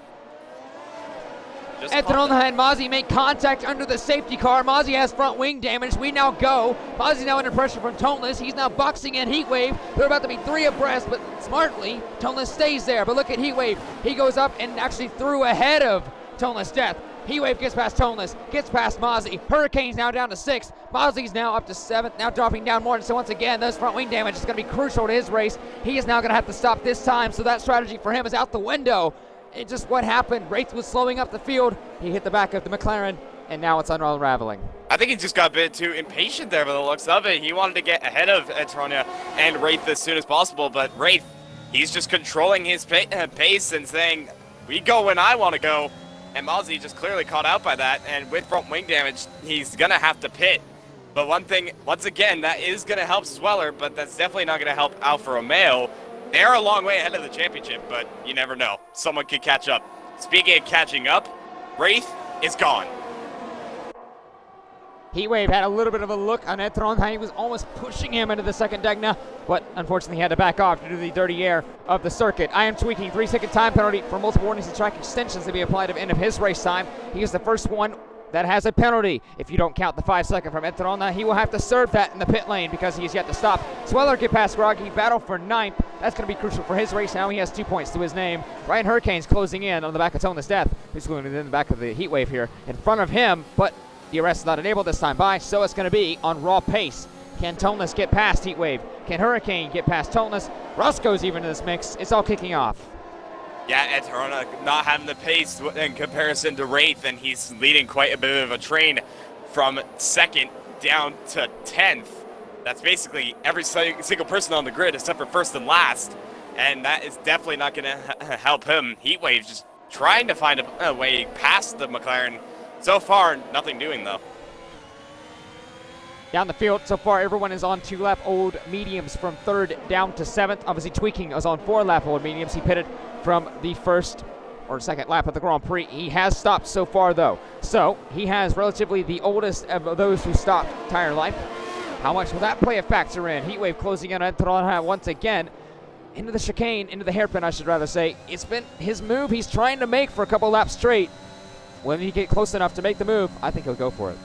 Etron and Mozzie make contact under the safety car. Mozzie has front wing damage. We now go. Mozzie's now under pressure from Toneless. He's now boxing in Heatwave. They're about to be 3 abreast, but smartly, Toneless stays there. But look at Heatwave. He goes up and actually threw ahead of Toneless Death. Heatwave gets past Toneless, gets past Mozzie. Hurricane's now down to 6th. Mozzie's now up to 7th, now dropping down more. And so once again, those front wing damage is going to be crucial to his race. He is now going to have to stop this time, so that strategy for him is out the window. It's just what happened. Wraith was slowing up the field. He hit the back of the McLaren, and now it's unraveling. I think he just got a bit too impatient there by the looks of it. He wanted to get ahead of Toronja and Wraith as soon as possible, but Wraith, he's just controlling his pace and saying, we go when I want to go. And Mozzie just clearly caught out by that, and with front wing damage, he's going to have to pit. But one thing, once again, that is going to help Sweller, but that's definitely not going to help Alfa Romeo. They're a long way ahead of the championship, but you never know. Someone could catch up. Speaking of catching up, Wraith is gone. Heatwave had a little bit of a look on Etron. He was almost pushing him into the second Degna, but unfortunately he had to back off due to the dirty air of the circuit. I am tweaking 3-second time penalty for multiple warnings and track extensions to be applied at the end of his race time. He is the first one that has a penalty. If you don't count the 5-second from Etrona, he will have to serve that in the pit lane because he is yet to stop. Sweller get past Groggy, battle for 9th. That's going to be crucial for his race. Now he has 2 points to his name. Ryan Hurricane's closing in on the back of Toneless Death, who's going in the back of the Heat Wave here in front of him, but DRS is not enabled this time by, so it's going to be on raw pace. Can Toneless get past Heat Wave? Can Hurricane get past Toneless? Roscoe's even in this mix. It's all kicking off. Yeah, Etrona not having the pace in comparison to Wraith, and he's leading quite a bit of a train from 2nd down to 10th. That's basically every single person on the grid except for 1st and last, and that is definitely not going to help him. Heatwave's just trying to find a way past the McLaren. So far, nothing doing, though. Down the field, so far, everyone is on 2-lap old mediums from 3rd down to 7th. Obviously, Tweaking is on 4-lap old mediums. He pitted from the 1st or 2nd lap of the Grand Prix. He has stopped so far, though. So, he has relatively the oldest of those who stopped tire life. How much will that play a factor in? Heatwave closing in on Etrona once again. Into the chicane, into the hairpin, I should rather say. It's been his move he's trying to make for a couple laps straight. When he get close enough to make the move, I think he'll go for it.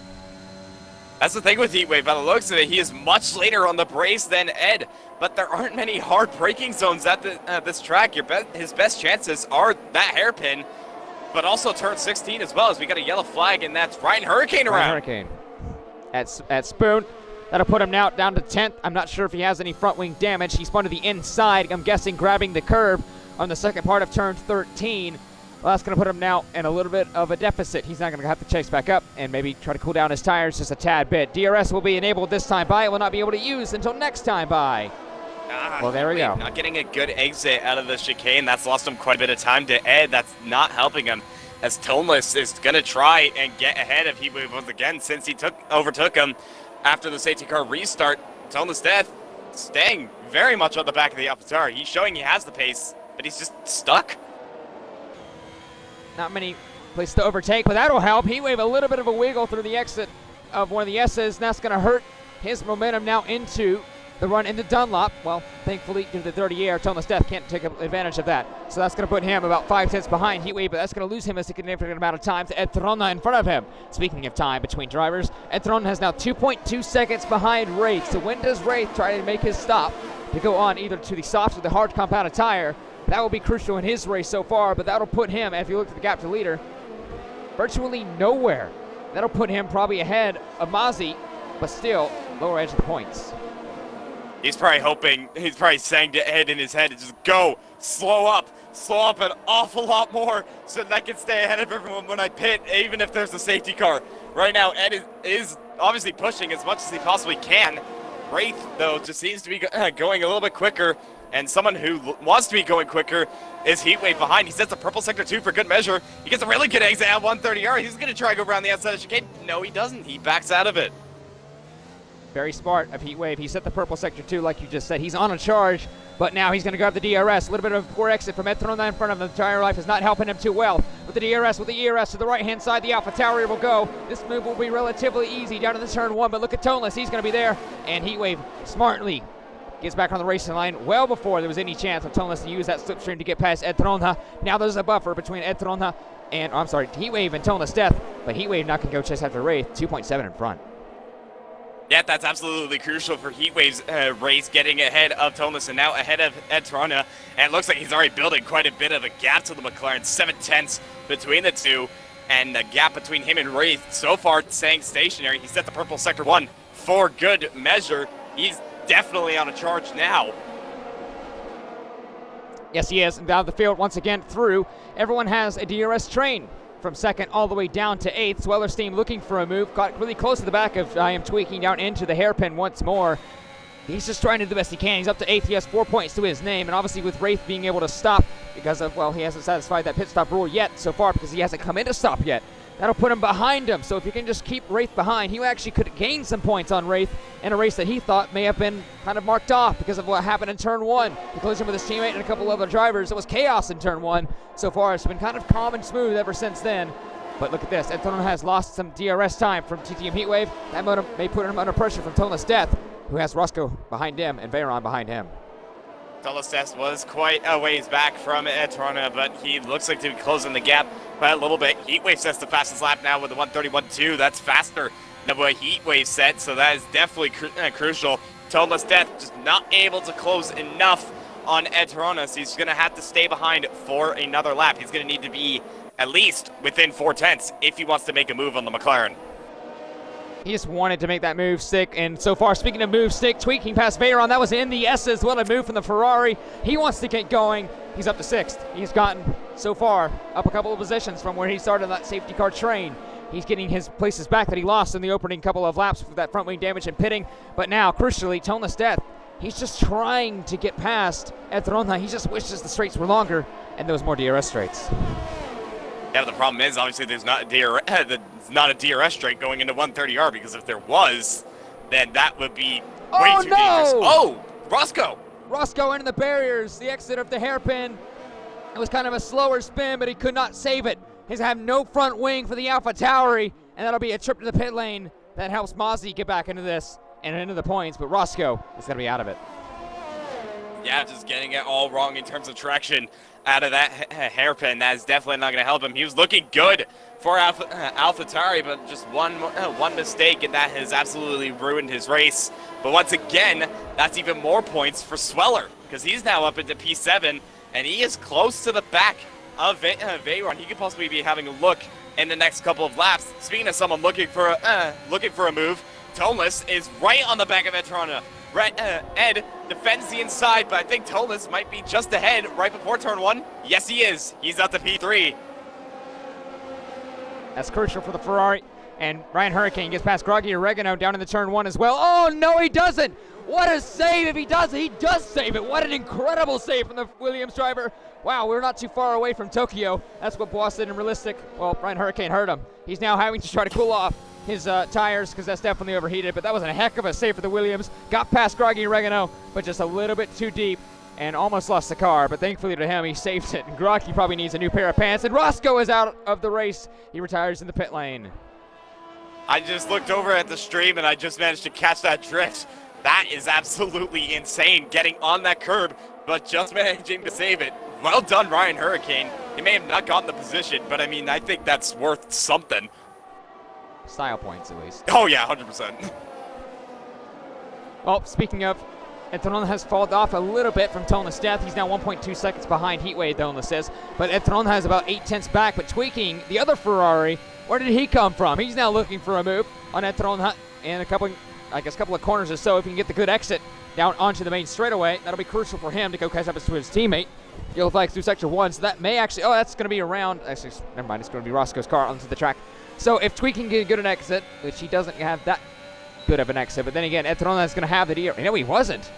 That's the thing with Heatwave. By the looks of it, he is much later on the brace than Ed, but there aren't many hard braking zones at this track. His best chances are that hairpin, but also turn 16 as well, as we got a yellow flag, and that's Ryan Hurricane around. Ryan Hurricane at Spoon. That'll put him now down to 10th. I'm not sure if he has any front wing damage. He spun to the inside, I'm guessing grabbing the curb on the second part of turn 13. Well, that's going to put him now in a little bit of a deficit. He's not going to have to chase back up and maybe try to cool down his tires just a tad bit. DRS will be enabled this time by. It will not be able to use until next time by. Well, there we go. Not getting a good exit out of the chicane. That's lost him quite a bit of time to Ed. That's not helping him, as Toneless is going to try and get ahead of Heatwave once again since he overtook him after the safety car restart. Toneless Death staying very much on the back of the AlphaTauri. He's showing he has the pace, but he's just stuck. Not many places to overtake, but that'll help. Heatwave a little bit of a wiggle through the exit of one of the S's, and that's going to hurt his momentum now into the run into Dunlop. Well, thankfully, due to the dirty air, Toneless Death can't take advantage of that. So that's going to put him about 5/10 behind Heatwave, but that's going to lose him a significant amount of time to Etrona in front of him. Speaking of time between drivers, Etrona has now 2.2 seconds behind Wraith. So when does Wraith try to make his stop to go on either to the soft or the hard compounded tire? That will be crucial in his race so far, but that'll put him, if you look at the gap to leader, virtually nowhere. That'll put him probably ahead of Mozzie, but still lower edge of the points. He's probably saying to Ed in his head, just go, slow up an awful lot more so that I can stay ahead of everyone when I pit, even if there's a safety car. Right now, Ed is obviously pushing as much as he possibly can. Wraith, though, just seems to be going a little bit quicker. And someone who wants to be going quicker is Heatwave behind. He sets the purple sector 2 for good measure. He gets a really good exit at 130R. He's going to try to go around the outside of the chicane. No, he doesn't. He backs out of it. Very smart of Heatwave. He set the purple sector 2 like you just said. He's on a charge, but now he's going to grab the DRS. A little bit of a poor exit from Etrona in front of him. The tire life is not helping him too well. With the ERS to the right-hand side, the AlphaTauri will go. This move will be relatively easy down in the turn 1, but look at Toneless. He's going to be there, and Heatwave smartly gets back on the racing line well before there was any chance of Toneless to use that slipstream to get past Etrona. Now there's a buffer between Etrona and, Heatwave and Toneless Death, but Heatwave not going to go chase after Wraith, 2.7 in front. Yeah, that's absolutely crucial for Heatwave's race, getting ahead of Toneless and now ahead of Etrona. And it looks like he's already building quite a bit of a gap to the McLaren, 7/10 between the two. And the gap between him and Wraith so far staying stationary. He set the purple sector 1 for good measure. He's definitely on a charge now. Yes, he is. And down the field once again through. Everyone has a DRS train from 2nd all the way down to 8th. Swellerstein looking for a move. Got really close to the back of I am tweaking down into the hairpin once more. He's just trying to do the best he can. He's up to 8th. He has 4 points to his name. And obviously with Wraith being able to stop because of, well, he hasn't satisfied that pit stop rule yet so far because he hasn't come in to stop yet. That'll put him behind him. So if you can just keep Wraith behind, he actually could gain some points on Wraith in a race that he thought may have been kind of marked off because of what happened in turn 1. He collision with his teammate and a couple of other drivers. It was chaos in turn 1 so far. It's been kind of calm and smooth ever since then. But look at this. Etrona has lost some DRS time from TTM Heatwave. That may put him under pressure from Toneless Death, who has Roscoe behind him and Veyron behind him. Dolostess was quite a ways back from Etrona, but he looks like to be closing the gap by a little bit. Heatwave sets the fastest lap now with a 1:31.2. That's faster than what Heatwave set, so that is definitely crucial. Toneless Death just not able to close enough on Etrona, so he's going to have to stay behind for another lap. He's going to need to be at least within 4/10 if he wants to make a move on the McLaren. He just wanted to make that move stick, and so far, speaking of move stick, tweaking past Veyron, that was in the S's. What a move from the Ferrari. He wants to get going. He's up to 6th. He's gotten, so far, up a couple of positions from where he started that safety car train. He's getting his places back that he lost in the opening couple of laps with that front wing damage and pitting, but now, crucially, Toneless Death, he's just trying to get past Etrona. He just wishes the straights were longer and those more DRS straights. Yeah, but the problem is, obviously, there's not a DRS straight going into 130R, because if there was, then that would be way too dangerous. Oh, Roscoe! Roscoe into the barriers, the exit of the hairpin. It was kind of a slower spin, but he could not save it. He's have no front wing for the Alpha Tauri, and that'll be a trip to the pit lane that helps Mozzie get back into this and into the points, but Roscoe is going to be out of it. Yeah, just getting it all wrong in terms of traction out of that hairpin. That is definitely not going to help him. He was looking good for AlphaTauri, but just one mistake, and that has absolutely ruined his race. But once again, that's even more points for Sweller, because he's now up into P7, and he is close to the back of Veyron. He could possibly be having a look in the next couple of laps. Speaking of someone looking for a move, Toneless is right on the back of Etrona. Ed defends the inside, but I think Toneless might be just ahead right before turn 1. Yes, he is. He's up to P3. That's crucial for the Ferrari. And Ryan Hurricane gets past Groggy Oregano down in the turn 1 as well. Oh, no, he doesn't. What a save if he does. He does save it. What an incredible save from the Williams driver. Wow, we're not too far away from Tokyo. That's what Boss did in Realistic. Well, Ryan Hurricane hurt him. He's now having to try to cool off his tires, because that's definitely overheated, but that was a heck of a save for the Williams. Got past Groggy Oregano, but just a little bit too deep and almost lost the car, but thankfully to him, he saved it. And Groggy probably needs a new pair of pants, and Roscoe is out of the race. He retires in the pit lane. I just looked over at the stream, and I just managed to catch that drift. That is absolutely insane, getting on that curb, but just managing to save it. Well done, Ryan Hurricane. He may have not gotten the position, but I mean, I think that's worth something. Style points, at least. Oh, yeah, 100%. Well, speaking of, Etrona has fallen off a little bit from Toneless Death. He's now 1.2 seconds behind Heatwave, Toneless says. But Etrona has about 8/10 back. But Tweaking, the other Ferrari, where did he come from? He's now looking for a move on Etrona in a couple of corners or so. If he can get the good exit down onto the main straightaway, that'll be crucial for him to go catch up to his teammate. Yellow flags through sector 1, so that may actually, that's going to be around, actually, never mind, it's going to be Roscoe's car onto the track. So if Tweaking can get an exit, which he doesn't have that good of an exit, but then again, Etrona is going to have the DRS. No, he wasn't.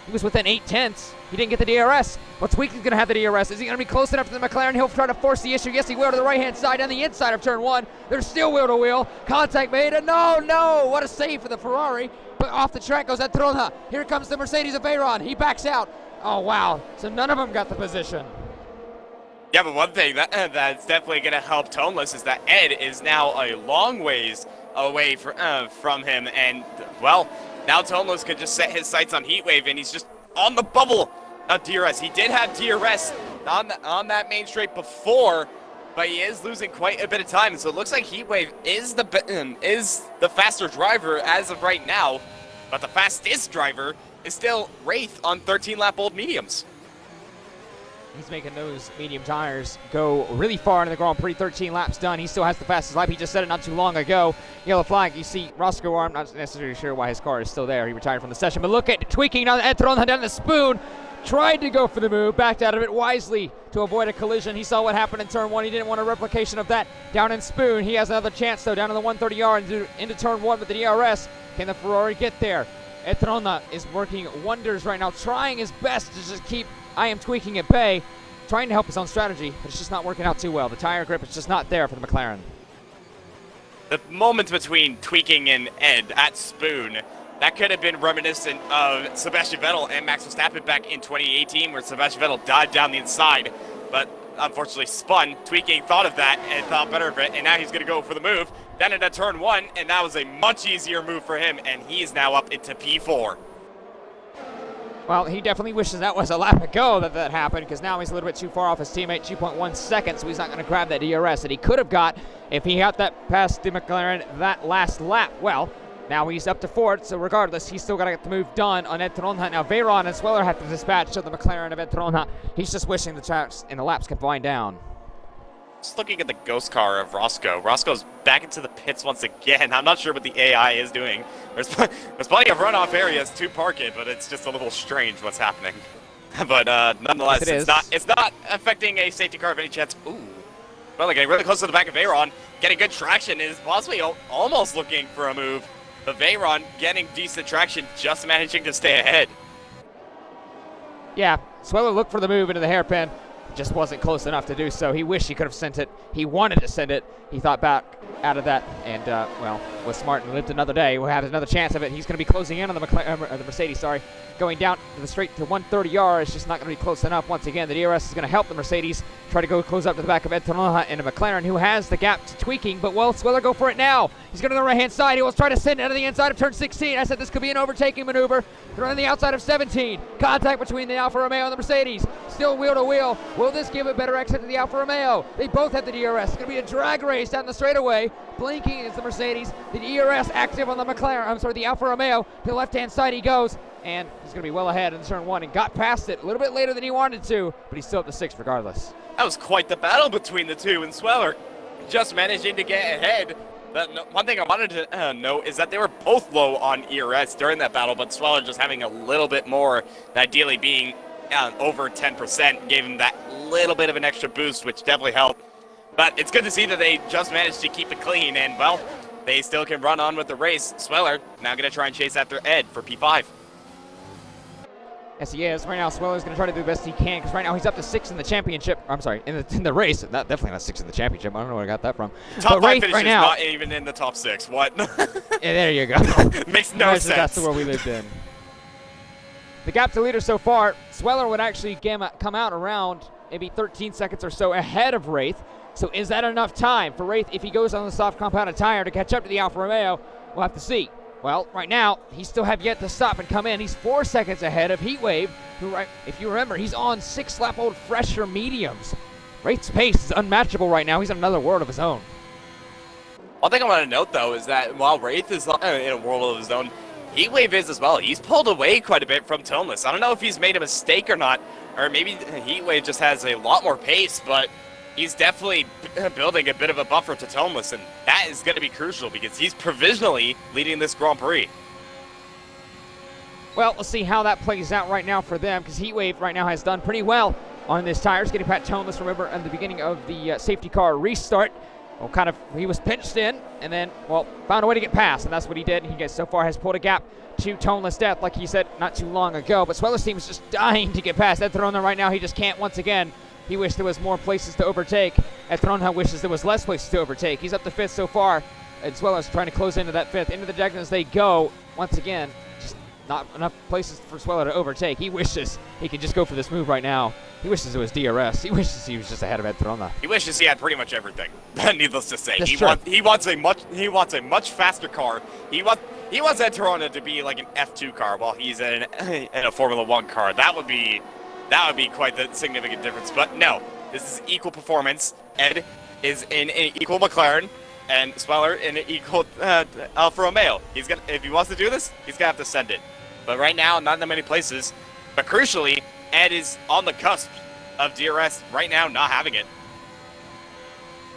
He was within 8/10. He didn't get the DRS. But Tweaking's going to have the DRS. Is he going to be close enough to the McLaren? He'll try to force the issue. Yes, he will to the right-hand side on the inside of turn 1. There's still wheel-to-wheel. Contact made, and no! What a save for the Ferrari. But off the track goes Etrona. Here comes the Mercedes of Veyron. He backs out. Oh, wow. So none of them got the position. Yeah, but one thing that's definitely going to help Toneless is that Ed is now a long ways away from him. And, well, now Toneless can just set his sights on Heatwave, and he's just on the bubble of DRS. He did have DRS on that main straight before, but he is losing quite a bit of time. So it looks like Heatwave is the faster driver as of right now, but the fastest driver is still Wraith on 13-lap old mediums. He's making those medium tires go really far into the Grand Prix. 13 laps done. He still has the fastest lap. He just said it not too long ago. Yellow flag. You see Roscoe, I'm not necessarily sure why his car is still there. He retired from the session. But look at Tweaking now. Etrona down the spoon. Tried to go for the move. Backed out of it wisely to avoid a collision. He saw what happened in turn 1. He didn't want a replication of that. Down in spoon. He has another chance, though, down in the 130R into turn 1 with the DRS. Can the Ferrari get there? Etrona is working wonders right now, trying his best to just keep I Am Tweaking at bay, trying to help his own strategy, but it's just not working out too well. The tire grip is just not there for the McLaren. The moment between Tweaking and Ed at Spoon, that could have been reminiscent of Sebastian Vettel and Max Verstappen back in 2018, where Sebastian Vettel dived down the inside, but unfortunately spun. Tweaking thought of that and thought better of it, and now he's going to go for the move. Then into turn 1, and that was a much easier move for him, and he is now up into P4. Well, he definitely wishes that was a lap ago that happened, because now he's a little bit too far off his teammate, 2.1 seconds, so he's not going to grab that DRS that he could have got if he had that past the McLaren that last lap. Well, now he's up to fourth, so regardless, he's still got to get the move done on Ed Tronha. Now Veyron and Sweller have to dispatch to the McLaren of Ed Tronha. He's just wishing the tracks and the laps can wind down. Just looking at the ghost car of Roscoe. Roscoe's back into the pits once again. I'm not sure what the AI is doing. There's plenty of runoff areas to park it, but it's just a little strange what's happening. But nonetheless, it's not affecting a safety car of any chance. Ooh. Well, getting really close to the back of Veyron, getting good traction, is possibly almost looking for a move. But Veyron getting decent traction, just managing to stay ahead. Yeah, Sweller looked for the move into the hairpin. Just wasn't close enough to do so. He wished he could have sent it. He wanted to send it. He thought back out of that and, well, was smart and lived another day. We'll have another chance of it. He's going to be closing in on the Mercedes, going down to the straight to 130R. It's just not going to be close enough. Once again, the DRS is going to help the Mercedes try to go close up to the back of Ed Tronha and the McLaren, who has the gap to tweaking, but will Sweller go for it now? He's going to the right-hand side. He will try to send it out of the inside of turn 16. I said this could be an overtaking maneuver. They're on the outside of 17. Contact between the Alfa Romeo and the Mercedes. Still wheel to wheel. Will this give a better exit to the Alfa Romeo? They both have the DRS. It's going to be a drag race down the straightaway. Blinking is the Mercedes. The DRS active on the the Alfa Romeo. To the left-hand side he goes. And he's going to be well ahead in turn 1 and got past it a little bit later than he wanted to, but he's still up to 6th regardless. That was quite the battle between the two, and Sweller just managing to get ahead. One thing I wanted to note is that they were both low on ERS during that battle, but Sweller just having a little bit more, ideally being over 10%, gave him that little bit of an extra boost, which definitely helped. But it's good to see that they just managed to keep it clean, and, well, they still can run on with the race. Sweller now going to try and chase after Ed for P5. Yes, he is. Right now, Sweller's going to try to do the best he can, because right now he's up to 6th in the championship. I'm sorry, in the race. Definitely not 6th in the championship. I don't know where I got that from. Top 5 finish is not even in the top 6. What? Yeah, there you go. Makes no sense. That's the world we lived in. The gap to leader so far, Sweller would actually come out around maybe 13 seconds or so ahead of Wraith. So is that enough time for Wraith, if he goes on the soft compounded tire, to catch up to the Alfa Romeo? We'll have to see. Well, right now, he still have yet to stop and come in. He's 4 seconds ahead of Heatwave, who, if you remember, he's on 6-lap-old fresher mediums. Wraith's pace is unmatchable right now. He's in another world of his own. One thing I want to note, though, is that while Wraith is in a world of his own, Heatwave is as well. He's pulled away quite a bit from Toneless. I don't know if he's made a mistake or not, or maybe Heatwave just has a lot more pace, but he's definitely building a bit of a buffer to Toneless, and that is going to be crucial because he's provisionally leading this Grand Prix. Well, we'll see how that plays out right now for them, because Heatwave right now has done pretty well on this tires, getting past Toneless, remember, at the beginning of the safety car restart. Well, he was pinched in, and then, well, found a way to get past, and that's what he did. He so far has pulled a gap to Toneless Death, like he said not too long ago. But Sweller's team is just dying to get past Ed Tronha right now. He just can't once again. He wished there was more places to overtake. Ed Tronha wishes there was less places to overtake. He's up to 5th so far, as well as trying to close into that 5th. Into the deck as they go. Once again, just not enough places for Sweller to overtake. He wishes he could just go for this move right now. He wishes it was DRS. He wishes he was just ahead of Ed Tronha. He wishes he had pretty much everything. Needless to say, That's he wants a much faster car. He wants Ed Tronha to be like an F2 car while he's in a Formula 1 car. That would be quite the significant difference. But no, this is equal performance. Ed is in an equal McLaren, and Sweller in an equal Alfa Romeo. If he wants to do this, he's gonna have to send it. But right now, not in that many places. But crucially, Ed is on the cusp of DRS right now, not having it.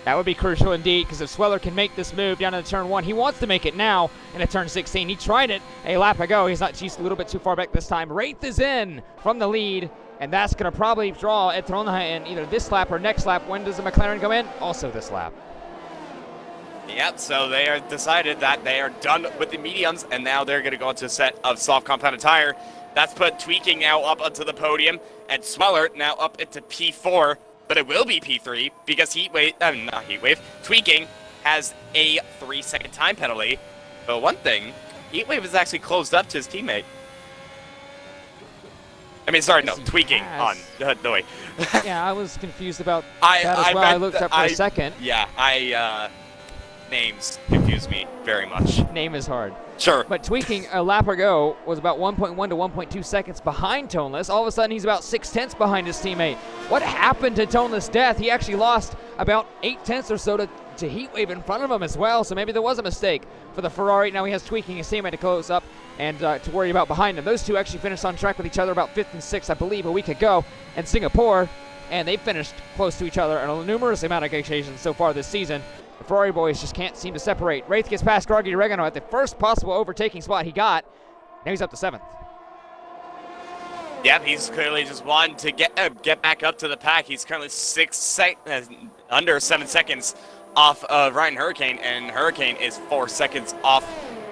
That would be crucial indeed, because if Sweller can make this move down into turn 1, he wants to make it now into turn 16. He tried it a lap ago. He's a little bit too far back this time. Wraith is in from the lead, and that's going to probably draw Ed Tronha in either this lap or next lap. When does the McLaren go in? Also this lap. Yep, so they are decided that they are done with the mediums, and now they're going to go into a set of soft compounded tire. That's put Tweaking now up onto the podium, and Sweller now up into P4, but it will be P3 because Tweaking has a 3-second time penalty. But one thing, Heatwave is actually closed up to his teammate. Tweaking on. No, wait. Yeah, I was confused about that as well. I looked up for a second. Yeah, Names confuse me very much. Name is hard. Sure. But Tweaking a lap ago was about 1.1 to 1.2 seconds behind Toneless. All of a sudden, he's about 6/10 behind his teammate. What happened to Toneless' death? He actually lost about 8/10 or so to Heatwave in front of him as well, so maybe there was a mistake for the Ferrari. Now he has Tweaking, his teammate, to close up and to worry about behind him. Those two actually finished on track with each other about 5th and 6th, I believe, a week ago in Singapore, and they finished close to each other on a numerous amount of occasions so far this season. The Ferrari boys just can't seem to separate. Wraith gets past Gargi Regano at the first possible overtaking spot he got. Now he's up to 7th. Yep, he's clearly just wanting to get back up to the pack. He's currently under 7 seconds off of Ryan Hurricane, and Hurricane is 4 seconds off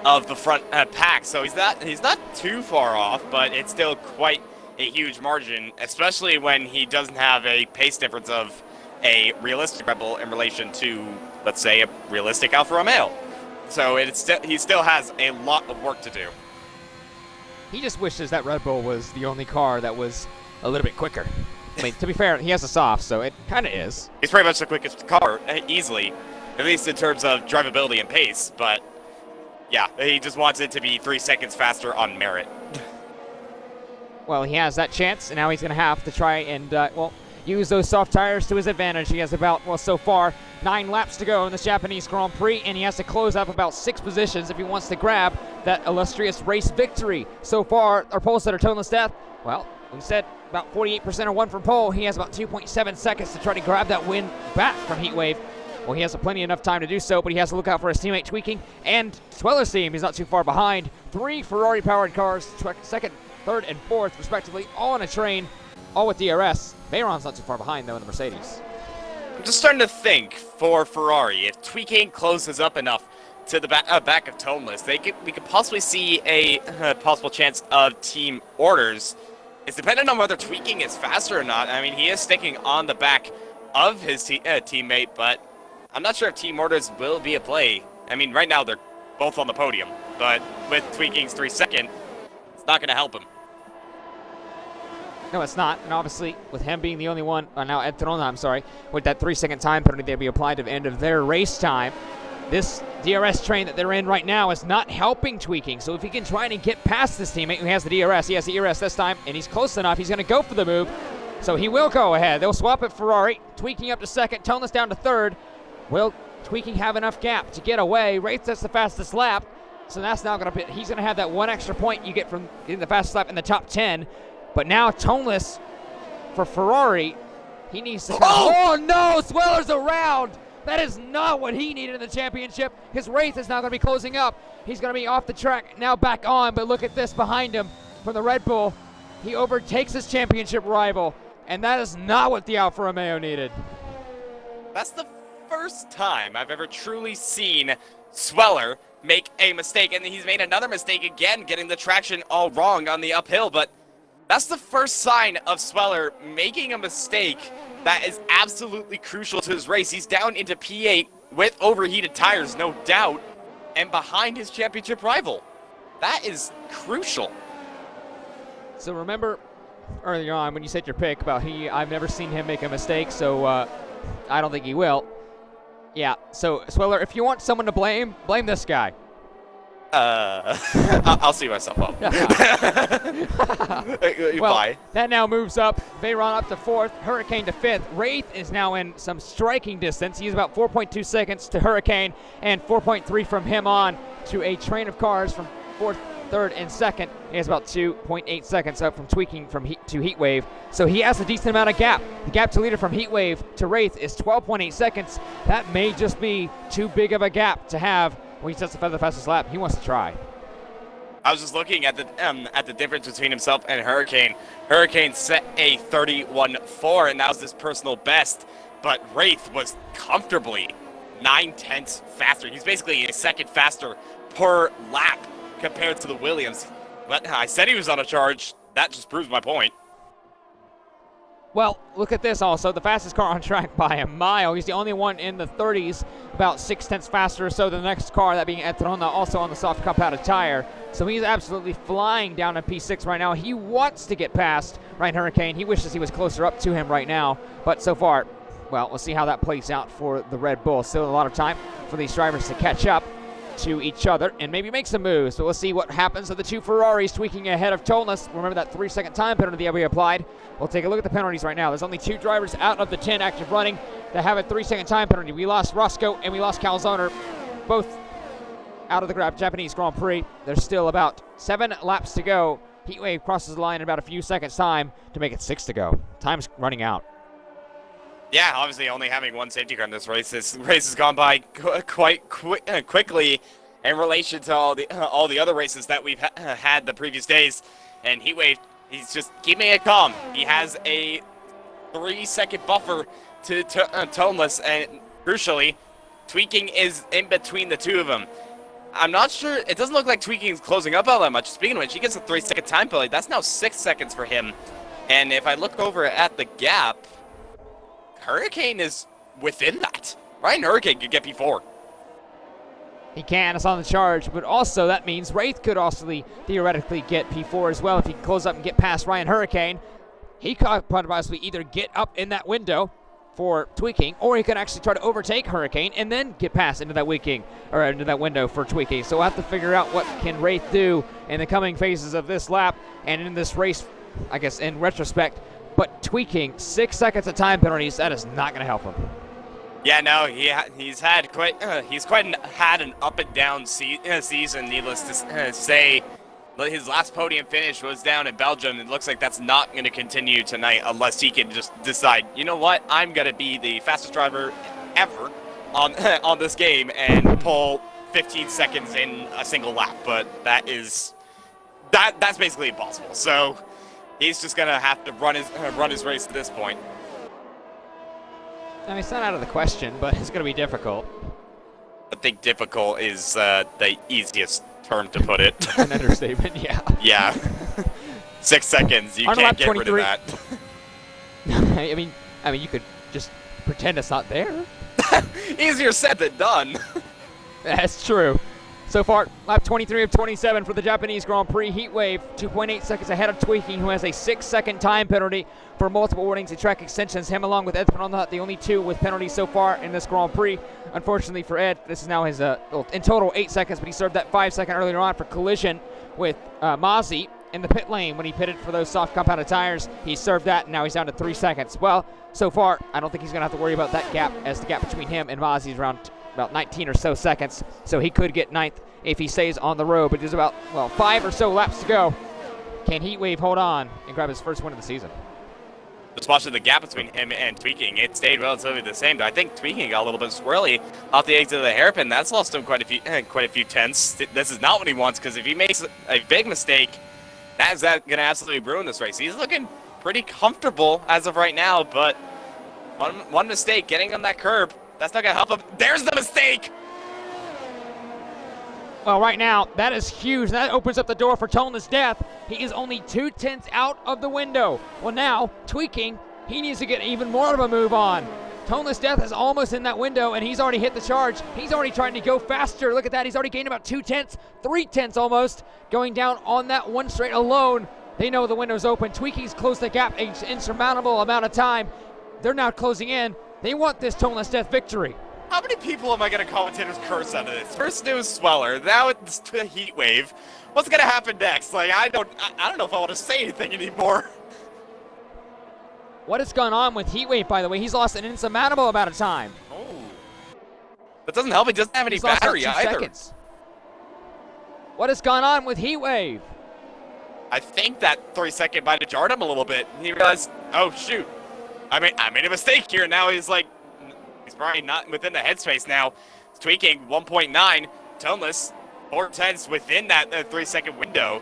of the front pack. So he's not too far off, but it's still quite a huge margin, especially when he doesn't have a pace difference of a realistic Red Bull in relation to, let's say, a realistic Alfa Romeo. So he still has a lot of work to do. He just wishes that Red Bull was the only car that was a little bit quicker. I mean, to be fair, he has a soft, so it kind of is. He's pretty much the quickest car, easily, at least in terms of drivability and pace, but yeah, he just wants it to be 3 seconds faster on merit. Well, he has that chance, and now he's going to have to try and, use those soft tires to his advantage. He has about, so far, 9 laps to go in this Japanese Grand Prix, and he has to close up about 6 positions if he wants to grab that illustrious race victory. So far, our pole setter, Toneless Death, well, we said about 48% are won from pole. He has about 2.7 seconds to try to grab that win back from Heatwave. Well, he has plenty enough time to do so, but he has to look out for his teammate Tweaking and Sweller's team. He's not too far behind. 3 Ferrari-powered cars, 2nd, 3rd, and 4th, respectively, all on a train, all with DRS. Veyron's not too far behind, though, in the Mercedes. I'm just starting to think, for Ferrari, if Tweaking closes up enough to the back of Toneless, we could possibly see a possible chance of team orders. It's dependent on whether Tweaking is faster or not. I mean, he is sticking on the back of his teammate, but I'm not sure if team orders will be a play. I mean, right now they're both on the podium, but with Tweaking's 3 second, it's not going to help him. No, it's not. And obviously, with him being the only one, now Ed Trona, I'm sorry, with that 3 second time penalty they'll be applied to the end of their race time, this DRS train that they're in right now is not helping Tweaking. So if he can try and get past this teammate who has the DRS, he has the DRS this time, and he's close enough, he's going to go for the move. So he will go ahead. They'll swap at Ferrari. Tweaking up to 2nd, Toneless down to 3rd. Will Tweaking have enough gap to get away? Wraith that's the fastest lap. So that's now going to be, he's going to have that 1 extra point you get from getting the fastest lap in the top 10. But now Toneless for Ferrari, he needs to. Oh no, Sweller's around. That is not what he needed in the championship. His Wraith is now going to be closing up. He's going to be off the track, now back on, but look at this behind him from the Red Bull. He overtakes his championship rival, and that is not what the Alfa Romeo needed. That's the first time I've ever truly seen Sweller make a mistake, and he's made another mistake again, getting the traction all wrong on the uphill, but that's the first sign of Sweller making a mistake that is absolutely crucial to his race. He's down into P8 with overheated tires, no doubt, and behind his championship rival. That is crucial. So remember earlier on when you said your pick about I've never seen him make a mistake, so I don't think he will. Yeah, so Sweller, if you want someone to blame this guy. I'll see myself up. Well, that now moves up. Veyron up to 4th, Hurricane to 5th. Wraith is now in some striking distance. He's about 4.2 seconds to Hurricane and 4.3 from him on to a train of cars from 4th, 3rd, and 2nd. He has about 2.8 seconds up from Tweaking to Heatwave. So he has a decent amount of gap. The gap to leader from Heatwave to Wraith is 12.8 seconds. That may just be too big of a gap to have when he sets the fastest lap. He wants to try. I was just looking at the difference between himself and Hurricane. Hurricane set a 31.4, and that was his personal best. But Wraith was comfortably 9/10 faster. He's basically a second faster per lap compared to the Williams. But I said he was on a charge. That just proves my point. Well, look at this also. The fastest car on track by a mile. He's the only one in the 30s, about 6/10 faster or so than the next car, that being Etrona, also on the soft compounded tire. So he's absolutely flying down in P6 right now. He wants to get past Ryan Hurricane. He wishes he was closer up to him right now. But so far, well, we'll see how that plays out for the Red Bull. Still a lot of time for these drivers to catch up to each other and maybe make some moves. So we'll see what happens to the two Ferraris tweaking ahead of Tolnes. Remember that 3-second time penalty that we applied. We'll take a look at the penalties right now. There's only 2 drivers out of the 10 active running that have a 3-second time penalty. We lost Roscoe and we lost Calzoner, both out of the Japanese Grand Prix. There's still about 7 laps to go. Heatwave crosses the line in about a few seconds time to make it 6 to go. Time's running out. Yeah, obviously only having 1 safety car in this race. This race has gone by quite quickly in relation to all the other races that we've had the previous days. And Heatwave, he's just keeping it calm. He has a 3-second buffer to Toneless, and crucially, Tweaking is in between the two of them. I'm not sure. It doesn't look like Tweaking is closing up all that much. Speaking of which, he gets a 3-second time penalty. That's now 6 seconds for him. And if I look over at the gap, Hurricane is within that. Ryan Hurricane could get P4. He can. It's on the charge. But also, that means Wraith could also theoretically get P4 as well if he can close up and get past Ryan Hurricane. He could possibly either get up in that window for Tweaking, or he can actually try to overtake Hurricane and then get past into that into that window for Tweaking. So we'll have to figure out what can Wraith do in the coming phases of this lap and in this race, I guess, in retrospect. But Tweaking, 6 seconds of time penalties, that is not going to help him. Yeah, no, he's had quite had an up and down season. Needless to say, his last podium finish was down in Belgium. It looks like that's not going to continue tonight unless he can just decide, you know what, I'm going to be the fastest driver ever on this game and pull 15 seconds in a single lap. But that's basically impossible. So he's just going to have to run his race at this point. I mean, it's not out of the question, but it's going to be difficult. I think difficult is the easiest term to put it. An understatement, yeah. Yeah. 6 seconds, you can't get rid of that. I mean, you could just pretend it's not there. Easier said than done. That's true. So far, lap 23 of 27 for the Japanese Grand Prix. Heatwave, 2.8 seconds ahead of Tweaking, who has a 6-second time penalty for multiple warnings and track extensions. Him along with Ed Penalty, the only 2 with penalties so far in this Grand Prix. Unfortunately for Ed, this is now his, in total, 8 seconds, but he served that 5-second earlier on for collision with Mozzie in the pit lane when he pitted for those soft compounded tires. He served that, and now he's down to 3 seconds. Well, so far, I don't think he's going to have to worry about that gap, as the gap between him and Mozzie is around about 19 or so seconds, so he could get 9th if he stays on the road. But there's about, 5 or so laps to go. Can Heatwave hold on and grab his first win of the season? Just watching the gap between him and Tweaking, it stayed relatively the same. But I think Tweaking got a little bit swirly off the exit of the hairpin. That's lost him quite a few tenths. This is not what he wants, because if he makes a big mistake, that is going to absolutely ruin this race. He's looking pretty comfortable as of right now, but one mistake, getting on that curb, that's not going to help him. There's the mistake! Well, right now, that is huge. That opens up the door for Toneless Death. He is only 2 tenths out of the window. Well, now, Tweaking, he needs to get even more of a move on. Toneless Death is almost in that window, and he's already hit the charge. He's already trying to go faster. Look at that. He's already gained about 2 tenths, 3 tenths almost, going down on that one straight alone. They know the window's open. Tweaking's closed the gap an insurmountable amount of time. They're now closing in. They want this Toneless Death victory. How many people am I going to commentator's curse out of this? First it was Sweller, now it's the Heatwave. What's going to happen next? Like, I don't know if I want to say anything anymore. What has gone on with Heatwave, by the way? He's lost an insurmountable amount of time. Oh. That doesn't help. He doesn't have any battery either. Seconds. What has gone on with Heatwave? I think that 3-second might have jarred him a little bit. He realized, oh, shoot. I made a mistake here. Now he's like, he's probably not within the headspace now. He's tweaking 1.9. Toneless, 4 tenths within that 3-second window.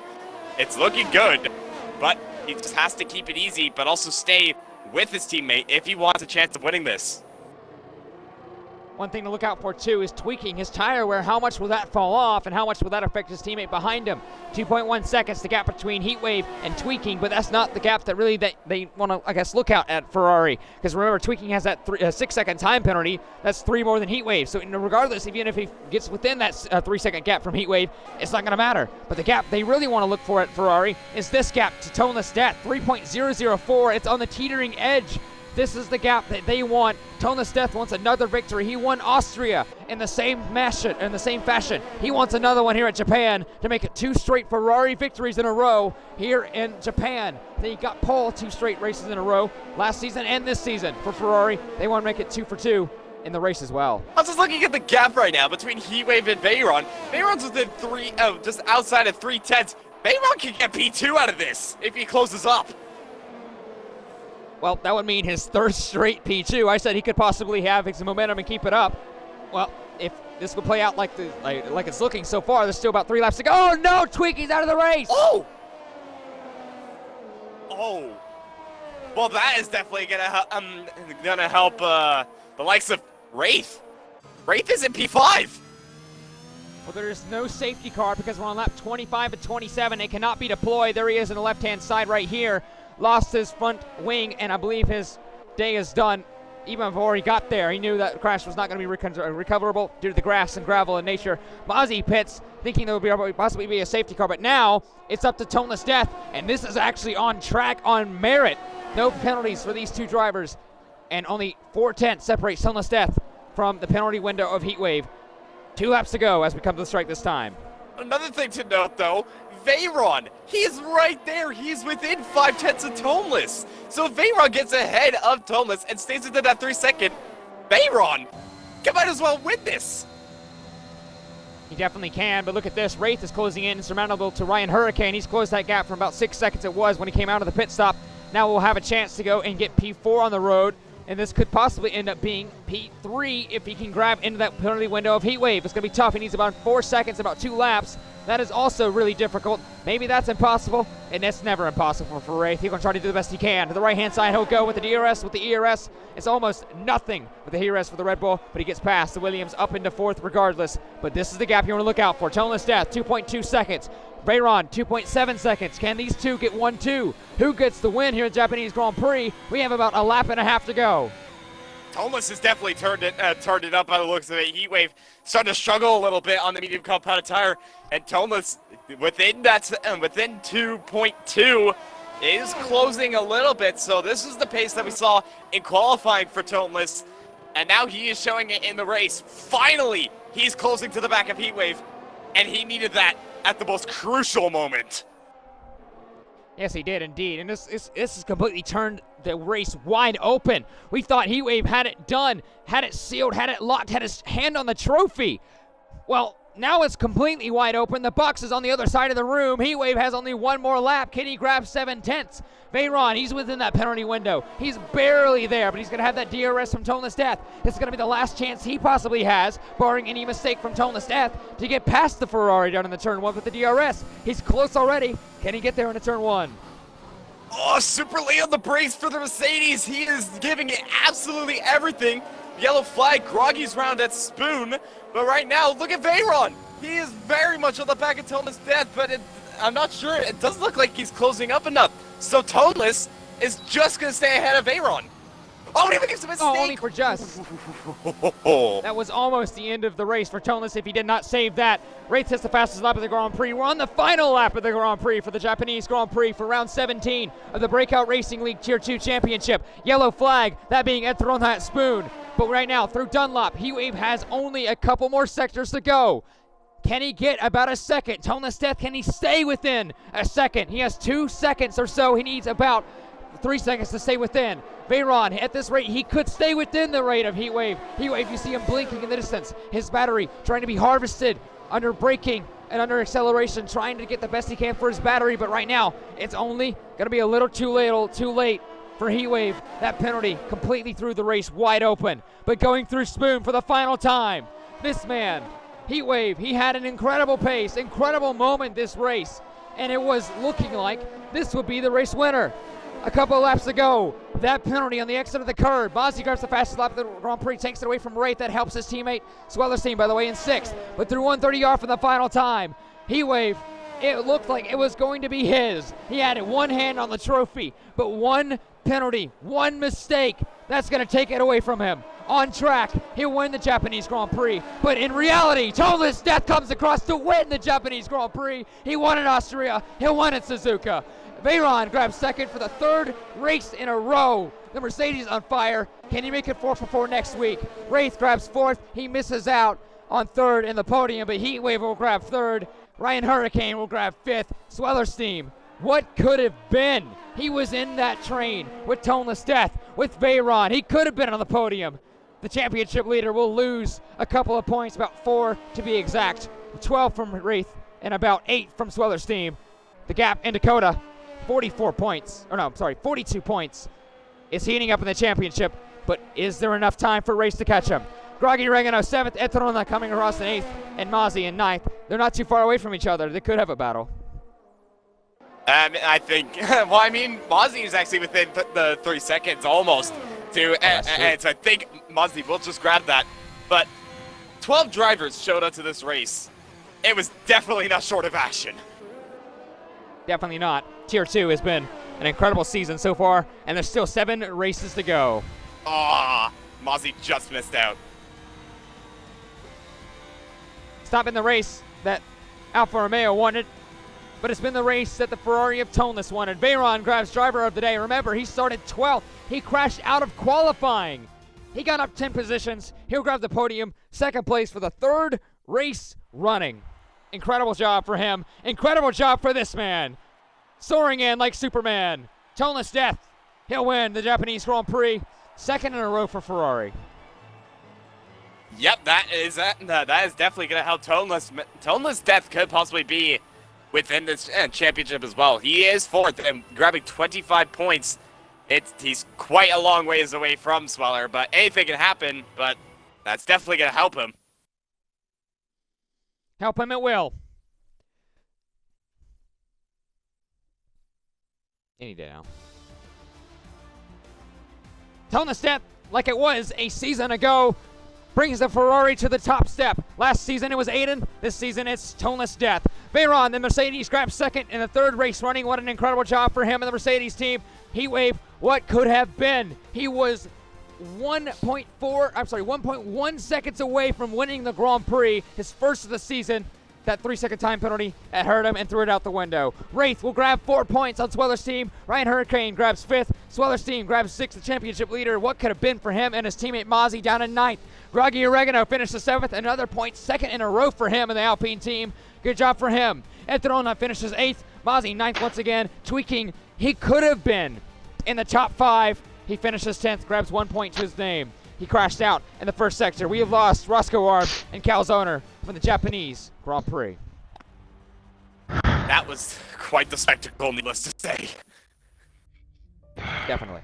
It's looking good, but he just has to keep it easy, but also stay with his teammate if he wants a chance of winning this. One thing to look out for, too, is tweaking his tire wear. How much will that fall off, and how much will that affect his teammate behind him? 2.1 seconds, the gap between Heatwave and Tweaking, but that's not the gap that really they want to, I guess, look out at Ferrari. Because remember, Tweaking has that 6-second time penalty. That's 3 more than Heatwave. So regardless, even if he gets within that 3-second gap from Heatwave, it's not going to matter. But the gap they really want to look for at Ferrari is this gap to Toneless Death, 3.004. It's on the teetering edge This is the gap that they want. Toneless Death wants another victory. He won Austria in the same fashion. He wants another one here at Japan to make it 2 straight Ferrari victories in a row here in Japan. They got pole 2 straight races in a row last season and this season for Ferrari. They want to make it 2 for 2 in the race as well. I'm just looking at the gap right now between Heatwave and Veyron. Veyron's within just outside of 3/10. Veyron can get P2 out of this if he closes up. Well, that would mean his 3rd straight P2. I said he could possibly have some momentum and keep it up. Well, if this will play out like it's looking so far, there's still about 3 laps to go. Oh no, Tweaky's out of the race! Oh! Oh. Well, that is definitely gonna help the likes of Wraith. Wraith is in P5. Well, there is no safety car because we're on lap 25 and 27. It cannot be deployed. There he is on the left-hand side right here. Lost his front wing, and I believe his day is done. Even before he got there, he knew that crash was not going to be recoverable due to the grass and gravel in nature. Mozzie pits, thinking there would possibly be a safety car, but now it's up to Toneless Death, and this is actually on track on merit. No penalties for these 2 drivers, and only 4/10 separates Toneless Death from the penalty window of Heatwave. 2 laps to go as we come to the strike this time. Another thing to note, though, Veyron, he's right there. He's within 5/10 of Toneless. So if Veyron gets ahead of Toneless and stays within that 3-second, Veyron might as well win this. He definitely can, but look at this. Wraith is closing in, insurmountable to Ryan Hurricane. He's closed that gap from about 6 seconds it was when he came out of the pit stop. Now we'll have a chance to go and get P4 on the road, and this could possibly end up being P3 if he can grab into that penalty window of Heatwave. It's going to be tough. He needs about 4 seconds, about 2 laps. That is also really difficult. Maybe that's impossible, and it's never impossible for Wraith. He's going to try to do the best he can. To the right-hand side, he'll go with the DRS. With the ERS, it's almost nothing with the ERS for the Red Bull, but he gets past the Williams up into 4th regardless. But this is the gap you want to look out for. Toneless Death, 2.2 seconds. Veyron, 2.7 seconds. Can these 2 get 1-2? Who gets the win here at Japanese Grand Prix? We have about a lap and a half to go. Toneless has definitely turned it up by the looks of it. Heatwave starting to struggle a little bit on the medium compounded tire, and Toneless within 2.2 is closing a little bit. So this is the pace that we saw in qualifying for Toneless, and now he is showing it in the race. Finally, he's closing to the back of Heatwave, and he needed that at the most crucial moment. Yes, he did indeed, and this has completely turned the race wide open. We thought Heatwave had it done, had it sealed, had it locked, had his hand on the trophy. Well, now it's completely wide open. The box is on the other side of the room. Heatwave has only 1 more lap. Can he grab 7/10? Veyron, he's within that penalty window. He's barely there, but he's going to have that DRS from Toneless Death. This is going to be the last chance he possibly has, barring any mistake from Toneless Death, to get past the Ferrari down in the turn 1 with the DRS. He's close already. Can he get there in the turn 1? Oh, super late on the brakes for the Mercedes. He is giving it absolutely everything. Yellow flag, Groggy's round at Spoon. But right now, look at Veyron. He is very much on the back of Toneless Death, but I'm not sure. It doesn't look like he's closing up enough. So Toneless is just going to stay ahead of Veyron. Oh, he makes a mistake. Oh, only for just. That was almost the end of the race for Toneless if he did not save that. Wraith hits the fastest lap of the Grand Prix. We're on the final lap of the Grand Prix for the Japanese Grand Prix for round 17 of the Breakout Racing League Tier 2 Championship. Yellow flag, that being Ed thrown that Spoon. But right now, through Dunlop, Heatwave has only a couple more sectors to go. Can he get about a second? Toneless Death, can he stay within a second? He has 2 seconds or so. He needs about 3 seconds to stay within. Veyron, at this rate, he could stay within the rate of Heatwave. Heatwave, you see him blinking in the distance. His battery trying to be harvested under braking and under acceleration, trying to get the best he can for his battery. But right now, it's only going to be a little too late for Heatwave. That penalty completely threw the race wide open. But going through Spoon for the final time, this man, Heatwave, he had an incredible pace, incredible moment this race. And it was looking like this would be the race winner. A couple of laps to go. That penalty on the exit of the curb. Mozzie grabs the fastest lap of the Grand Prix, takes it away from Wraith. That helps his teammate, Sweller's team, by the way, in 6th. But through 130 yard from the final time, Heatwave, it looked like it was going to be his. He had one hand on the trophy, but one penalty, one mistake, that's going to take it away from him. On track, he'll win the Japanese Grand Prix. But in reality, Toneless Death comes across to win the Japanese Grand Prix. He won in Austria. He'll win at Suzuka. Veyron grabs second for the 3rd race in a row. The Mercedes on fire. Can he make it 4 for 4 next week? Wraith grabs 4th. He misses out on 3rd in the podium, but Heatwave will grab 3rd. Ryan Hurricane will grab 5th. Swellersteam, what could have been? He was in that train with Toneless Death, with Veyron. He could have been on the podium. The championship leader will lose a couple of points, about 4 to be exact. 12 from Wraith and about 8 from Swellersteam. The gap in Dakota, 42 points, is heating up in the championship, but is there enough time for Race to catch him? Groggy Regano 7th, Eterona coming across in 8th, and Mozzie in 9th. They're not too far away from each other. They could have a battle. I think, Mozzie is actually within the 3 seconds almost, too, and so I think Mozzie will just grab that. But 12 drivers showed up to this race. It was definitely not short of action. Definitely not. Tier 2 has been an incredible season so far, and there's still 7 races to go. Mozzie just missed out. It's not been the race that Alfa Romeo wanted, but it's been the race that the Ferrari of Toneless wanted. Veyron grabs driver of the day. Remember, he started 12th. He crashed out of qualifying. He got up 10 positions. He'll grab the podium, 2nd place for the 3rd race running. Incredible job for him. Incredible job for this man. Soaring in like Superman. Toneless Death. He'll win the Japanese Grand Prix. 2nd in a row for Ferrari. Yep, that is definitely going to help Toneless. Toneless Death could possibly be within this championship as well. He is 4th and grabbing 25 points. He's quite a long ways away from Sweller, but anything can happen, but that's definitely going to help him. Help him it will. Any day now. Toneless Death, like it was a season ago, brings the Ferrari to the top step. Last season it was Aiden. This season it's Toneless Death. Veyron, the Mercedes, grabs 2nd in the 3rd race running. What an incredible job for him and the Mercedes team. Heatwave, what could have been? He was 1.1 seconds away from winning the Grand Prix, his first of the season. That 3-second time penalty that hurt him and threw it out the window. Wraith will grab 4 points on Swellersteam. Ryan Hurricane grabs 5th. Swellersteam grabs 6th, the championship leader. What could have been for him and his teammate Mozzie down in 9th. Groggy Oregano finishes 7th. Another point, 2nd in a row for him and the Alpine team. Good job for him. Eterona finishes 8th. Mozzie 9th once again, tweaking. He could have been in the top 5. He finishes 10th, grabs 1 point to his name. He crashed out in the first sector. We have lost Roscoe Arb and Calzoner from the Japanese Grand Prix. That was quite the spectacle, needless to say. Definitely.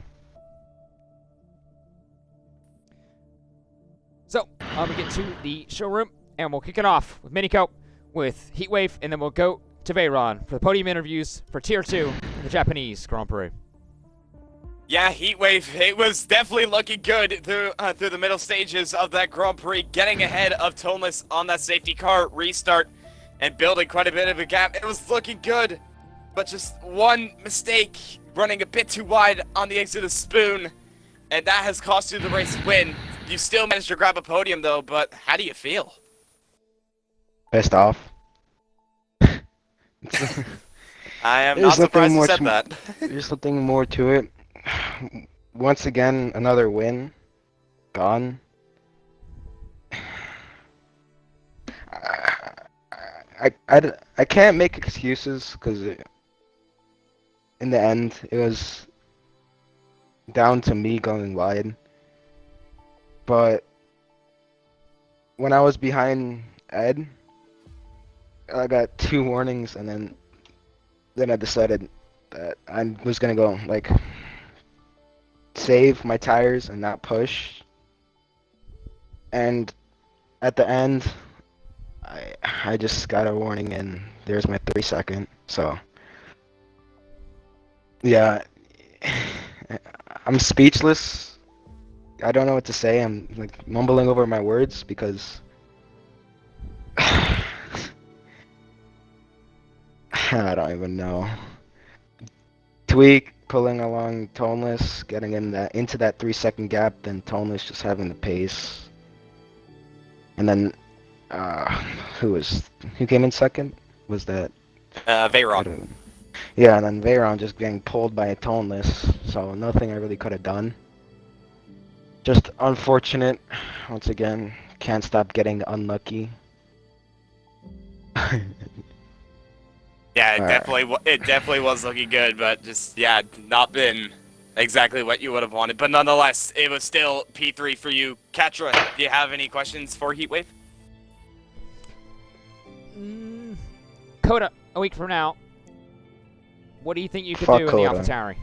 So, we get to the showroom, and we'll kick it off with Minico, with Heatwave, and then we'll go to Veyron for the podium interviews for Tier 2 in the Japanese Grand Prix. Yeah, Heatwave, it was definitely looking good through the middle stages of that Grand Prix, getting ahead of Toneless on that safety car restart and building quite a bit of a gap. It was looking good, but just one mistake, running a bit too wide on the exit of Spoon, and that has cost you the race win. You still managed to grab a podium, though, but how do you feel? Pissed off. I am not surprised you said that. There's nothing more to it. Once again, another win. Gone. I can't make excuses because in the end it was down to me going wide. But when I was behind Ed, I got 2 warnings, and then I decided that I was gonna go like save my tires and not push. And at the end, I just got a warning, and there's my 3-second. So yeah, I'm speechless. I don't know what to say. I'm like mumbling over my words because I don't even know. Tweak pulling along Toneless, getting into that 3-second gap, then Toneless just having the pace. And then who came in second? Was that Veyron. Yeah, and then Veyron just getting pulled by a toneless, so nothing I really could have done. Just unfortunate. Once again, can't stop getting unlucky. Yeah, Alright. it definitely was looking good, but just yeah, not been exactly what you would have wanted. But nonetheless, it was still P3 for you. Katra, do you have any questions for Heatwave? Coda, a week from now, what do you think you could Fuck do Coda. in the AlphaTauri?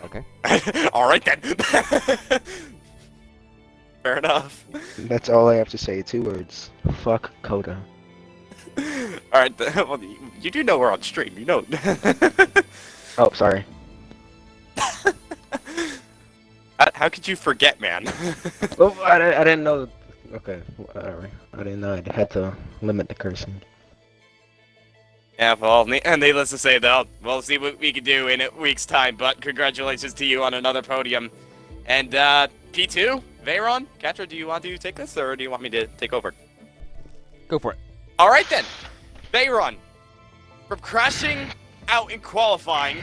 Okay. All right then. Fair enough. That's all I have to say. 2 words. Fuck Coda. All right. Well, you do know we're on stream. You know. Oh, sorry. How could you forget, man? Oh, I didn't know. Okay, whatever. I didn't know I had to limit the cursing. Yeah, well, and needless to say, though, we'll see what we can do in a week's time. But congratulations to you on another podium. And P2, Veyron, Katra, do you want to take this, or do you want me to take over? Go for it. All right then, Veyron, from crashing out in qualifying,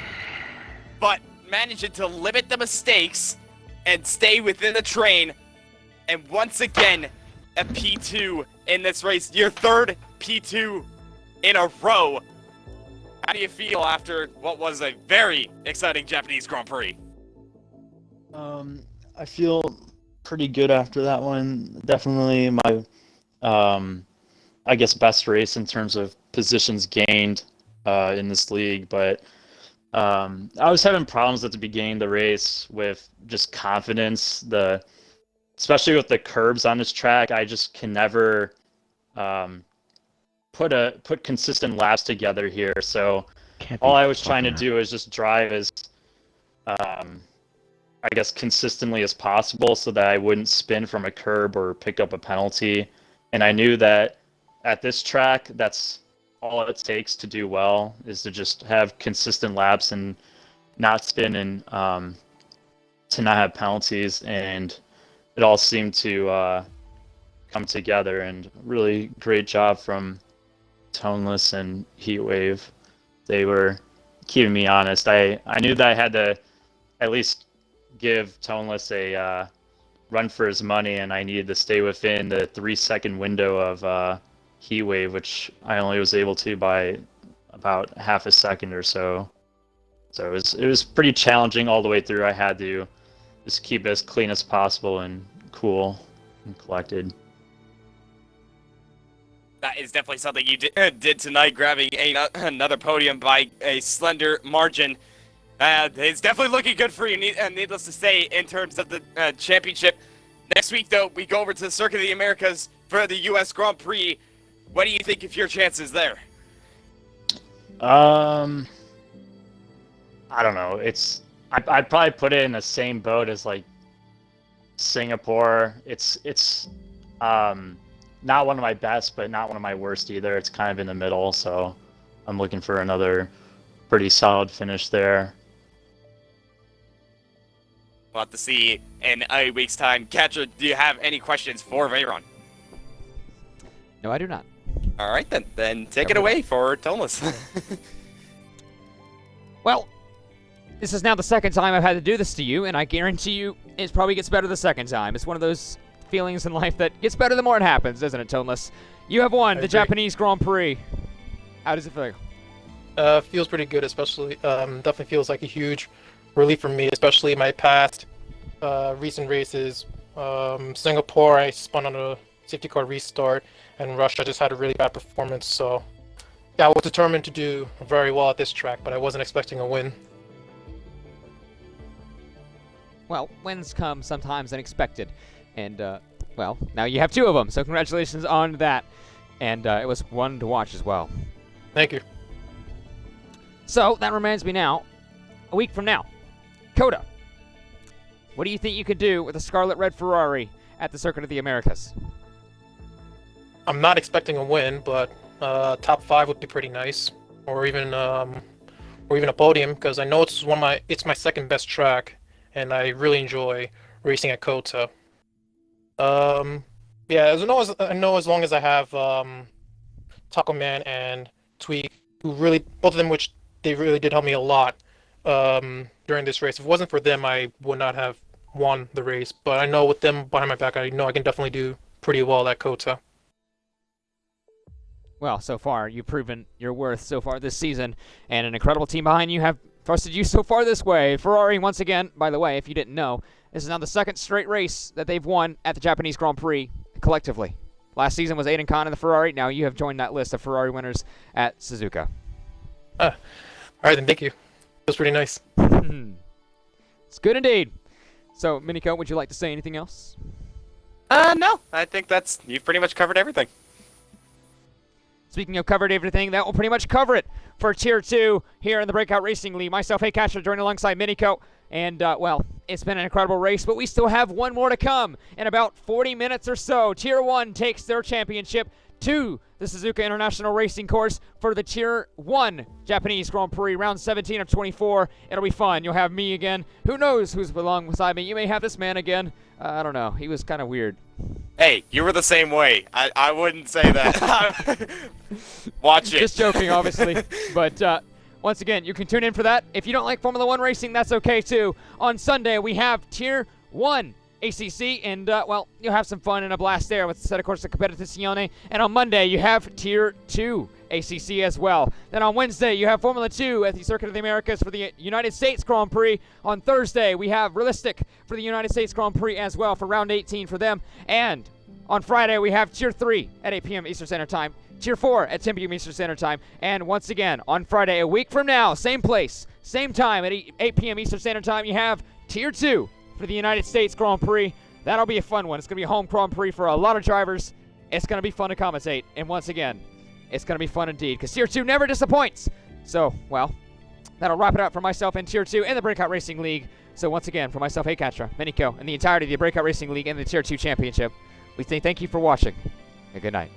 but managing to limit the mistakes and stay within the train, and once again, a P2 in this race, your third P2 in a row. How do you feel after what was a very exciting Japanese Grand Prix? I feel pretty good after that one. Definitely my, I guess, best race in terms of positions gained in this league. But I was having problems at the beginning of the race with just confidence. Especially with the curbs on this track, I just can never put consistent laps together here. So all I was trying to do is just drive as I guess consistently as possible so that I wouldn't spin from a curb or pick up a penalty. And I knew that at this track, that's all it takes to do well, is to just have consistent laps and not spin and to not have penalties. And it all seemed to come together, and really great job from Toneless and Heatwave. They were keeping me honest. I knew that I had to at least give Toneless a run for his money, and I needed to stay within the 3-second window of Heatwave, which I only was able to by about half a second or so. So it was pretty challenging all the way through. I had to just keep it as clean as possible and cool and collected. That is definitely something you did tonight, grabbing another podium by a slender margin. It's definitely looking good for you, needless to say, in terms of the championship. Next week, though, we go over to the Circuit of the Americas for the U.S. Grand Prix. What do you think of your chances there? I don't know. I'd probably put it in the same boat as like Singapore. It's not one of my best, but not one of my worst either. It's kind of in the middle, so I'm looking for another pretty solid finish there. We'll have to see in a week's time. Katra, do you have any questions for Veyron? No, I do not. All right, then take it away for Toneless. Well, this is now the second time I've had to do this to you, and I guarantee you it probably gets better the second time. It's one of those feelings in life that gets better the more it happens, doesn't it, Toneless? You have won the Japanese Grand Prix. How does it feel? Feels pretty good, especially definitely feels like a huge relief for me, especially my past recent races. Singapore, I spun on a safety car restart, and Russia just had a really bad performance. So yeah, I was determined to do very well at this track, but I wasn't expecting a win. Well, wins come sometimes unexpected. And, well, now you have 2 of them, so congratulations on that. And it was one to watch as well. Thank you. So, that reminds me now, a week from now, Coda, what do you think you could do with a Scarlet Red Ferrari at the Circuit of the Americas? I'm not expecting a win, but top 5 would be pretty nice, or even a podium, because I know it's my second best track, and I really enjoy racing at Kota. Yeah, as long as I have Taco Man and Tweak, who really both of them which they really did help me a lot during this race. If it wasn't for them, I would not have won the race. But I know with them behind my back, I know I can definitely do pretty well at Kota. Well, so far, you've proven your worth so far this season, and an incredible team behind you have trusted you so far this way. Ferrari, once again, by the way, if you didn't know, this is now the second straight race that they've won at the Japanese Grand Prix collectively. Last season was Aiden Khan in the Ferrari. Now you have joined that list of Ferrari winners at Suzuka. All right, then, thank you. Feels pretty nice. It's good indeed. So, Miniko, would you like to say anything else? No. I think you've pretty much covered everything. Speaking of covered everything, that will pretty much cover it for Tier 2 here in the Breakout Racing League. Myself, Hey Catcher, joined alongside Miniko. And, well, it's been an incredible race, but we still have one more to come in about 40 minutes or so. Tier 1 takes their championship to the Suzuka International Racing Course for the Tier 1 Japanese Grand Prix, round 17 of 24. It'll be fun. You'll have me again. Who knows who's alongside me? You may have this man again. I don't know. He was kind of weird. Hey, you were the same way. I wouldn't say that. Watch it. Just joking, obviously. But once again, you can tune in for that. If you don't like Formula 1 racing, that's okay too. On Sunday, we have Tier 1 ACC, and, well, you'll have some fun and a blast there with the Set of Course of Competizione. And on Monday, you have Tier 2 ACC as well. Then on Wednesday, you have Formula 2 at the Circuit of the Americas for the United States Grand Prix. On Thursday, we have Realistic for the United States Grand Prix as well for round 18 for them. And on Friday, we have Tier 3 at 8 p.m. Eastern Standard Time, Tier 4 at 10 p.m. Eastern Standard Time, and once again, on Friday, a week from now, same place, same time at 8 p.m. Eastern Standard Time, you have Tier 2 for the United States Grand Prix. That'll be a fun one. It's going to be a home Grand Prix for a lot of drivers. It's going to be fun to commentate, and once again, it's going to be fun indeed, because Tier 2 never disappoints. So, well, that'll wrap it up for myself in Tier 2 in the Breakout Racing League. So once again, for myself, Hey Katra, Miniko, and the entirety of the Breakout Racing League and the Tier 2 Championship, we say thank you for watching, and good night.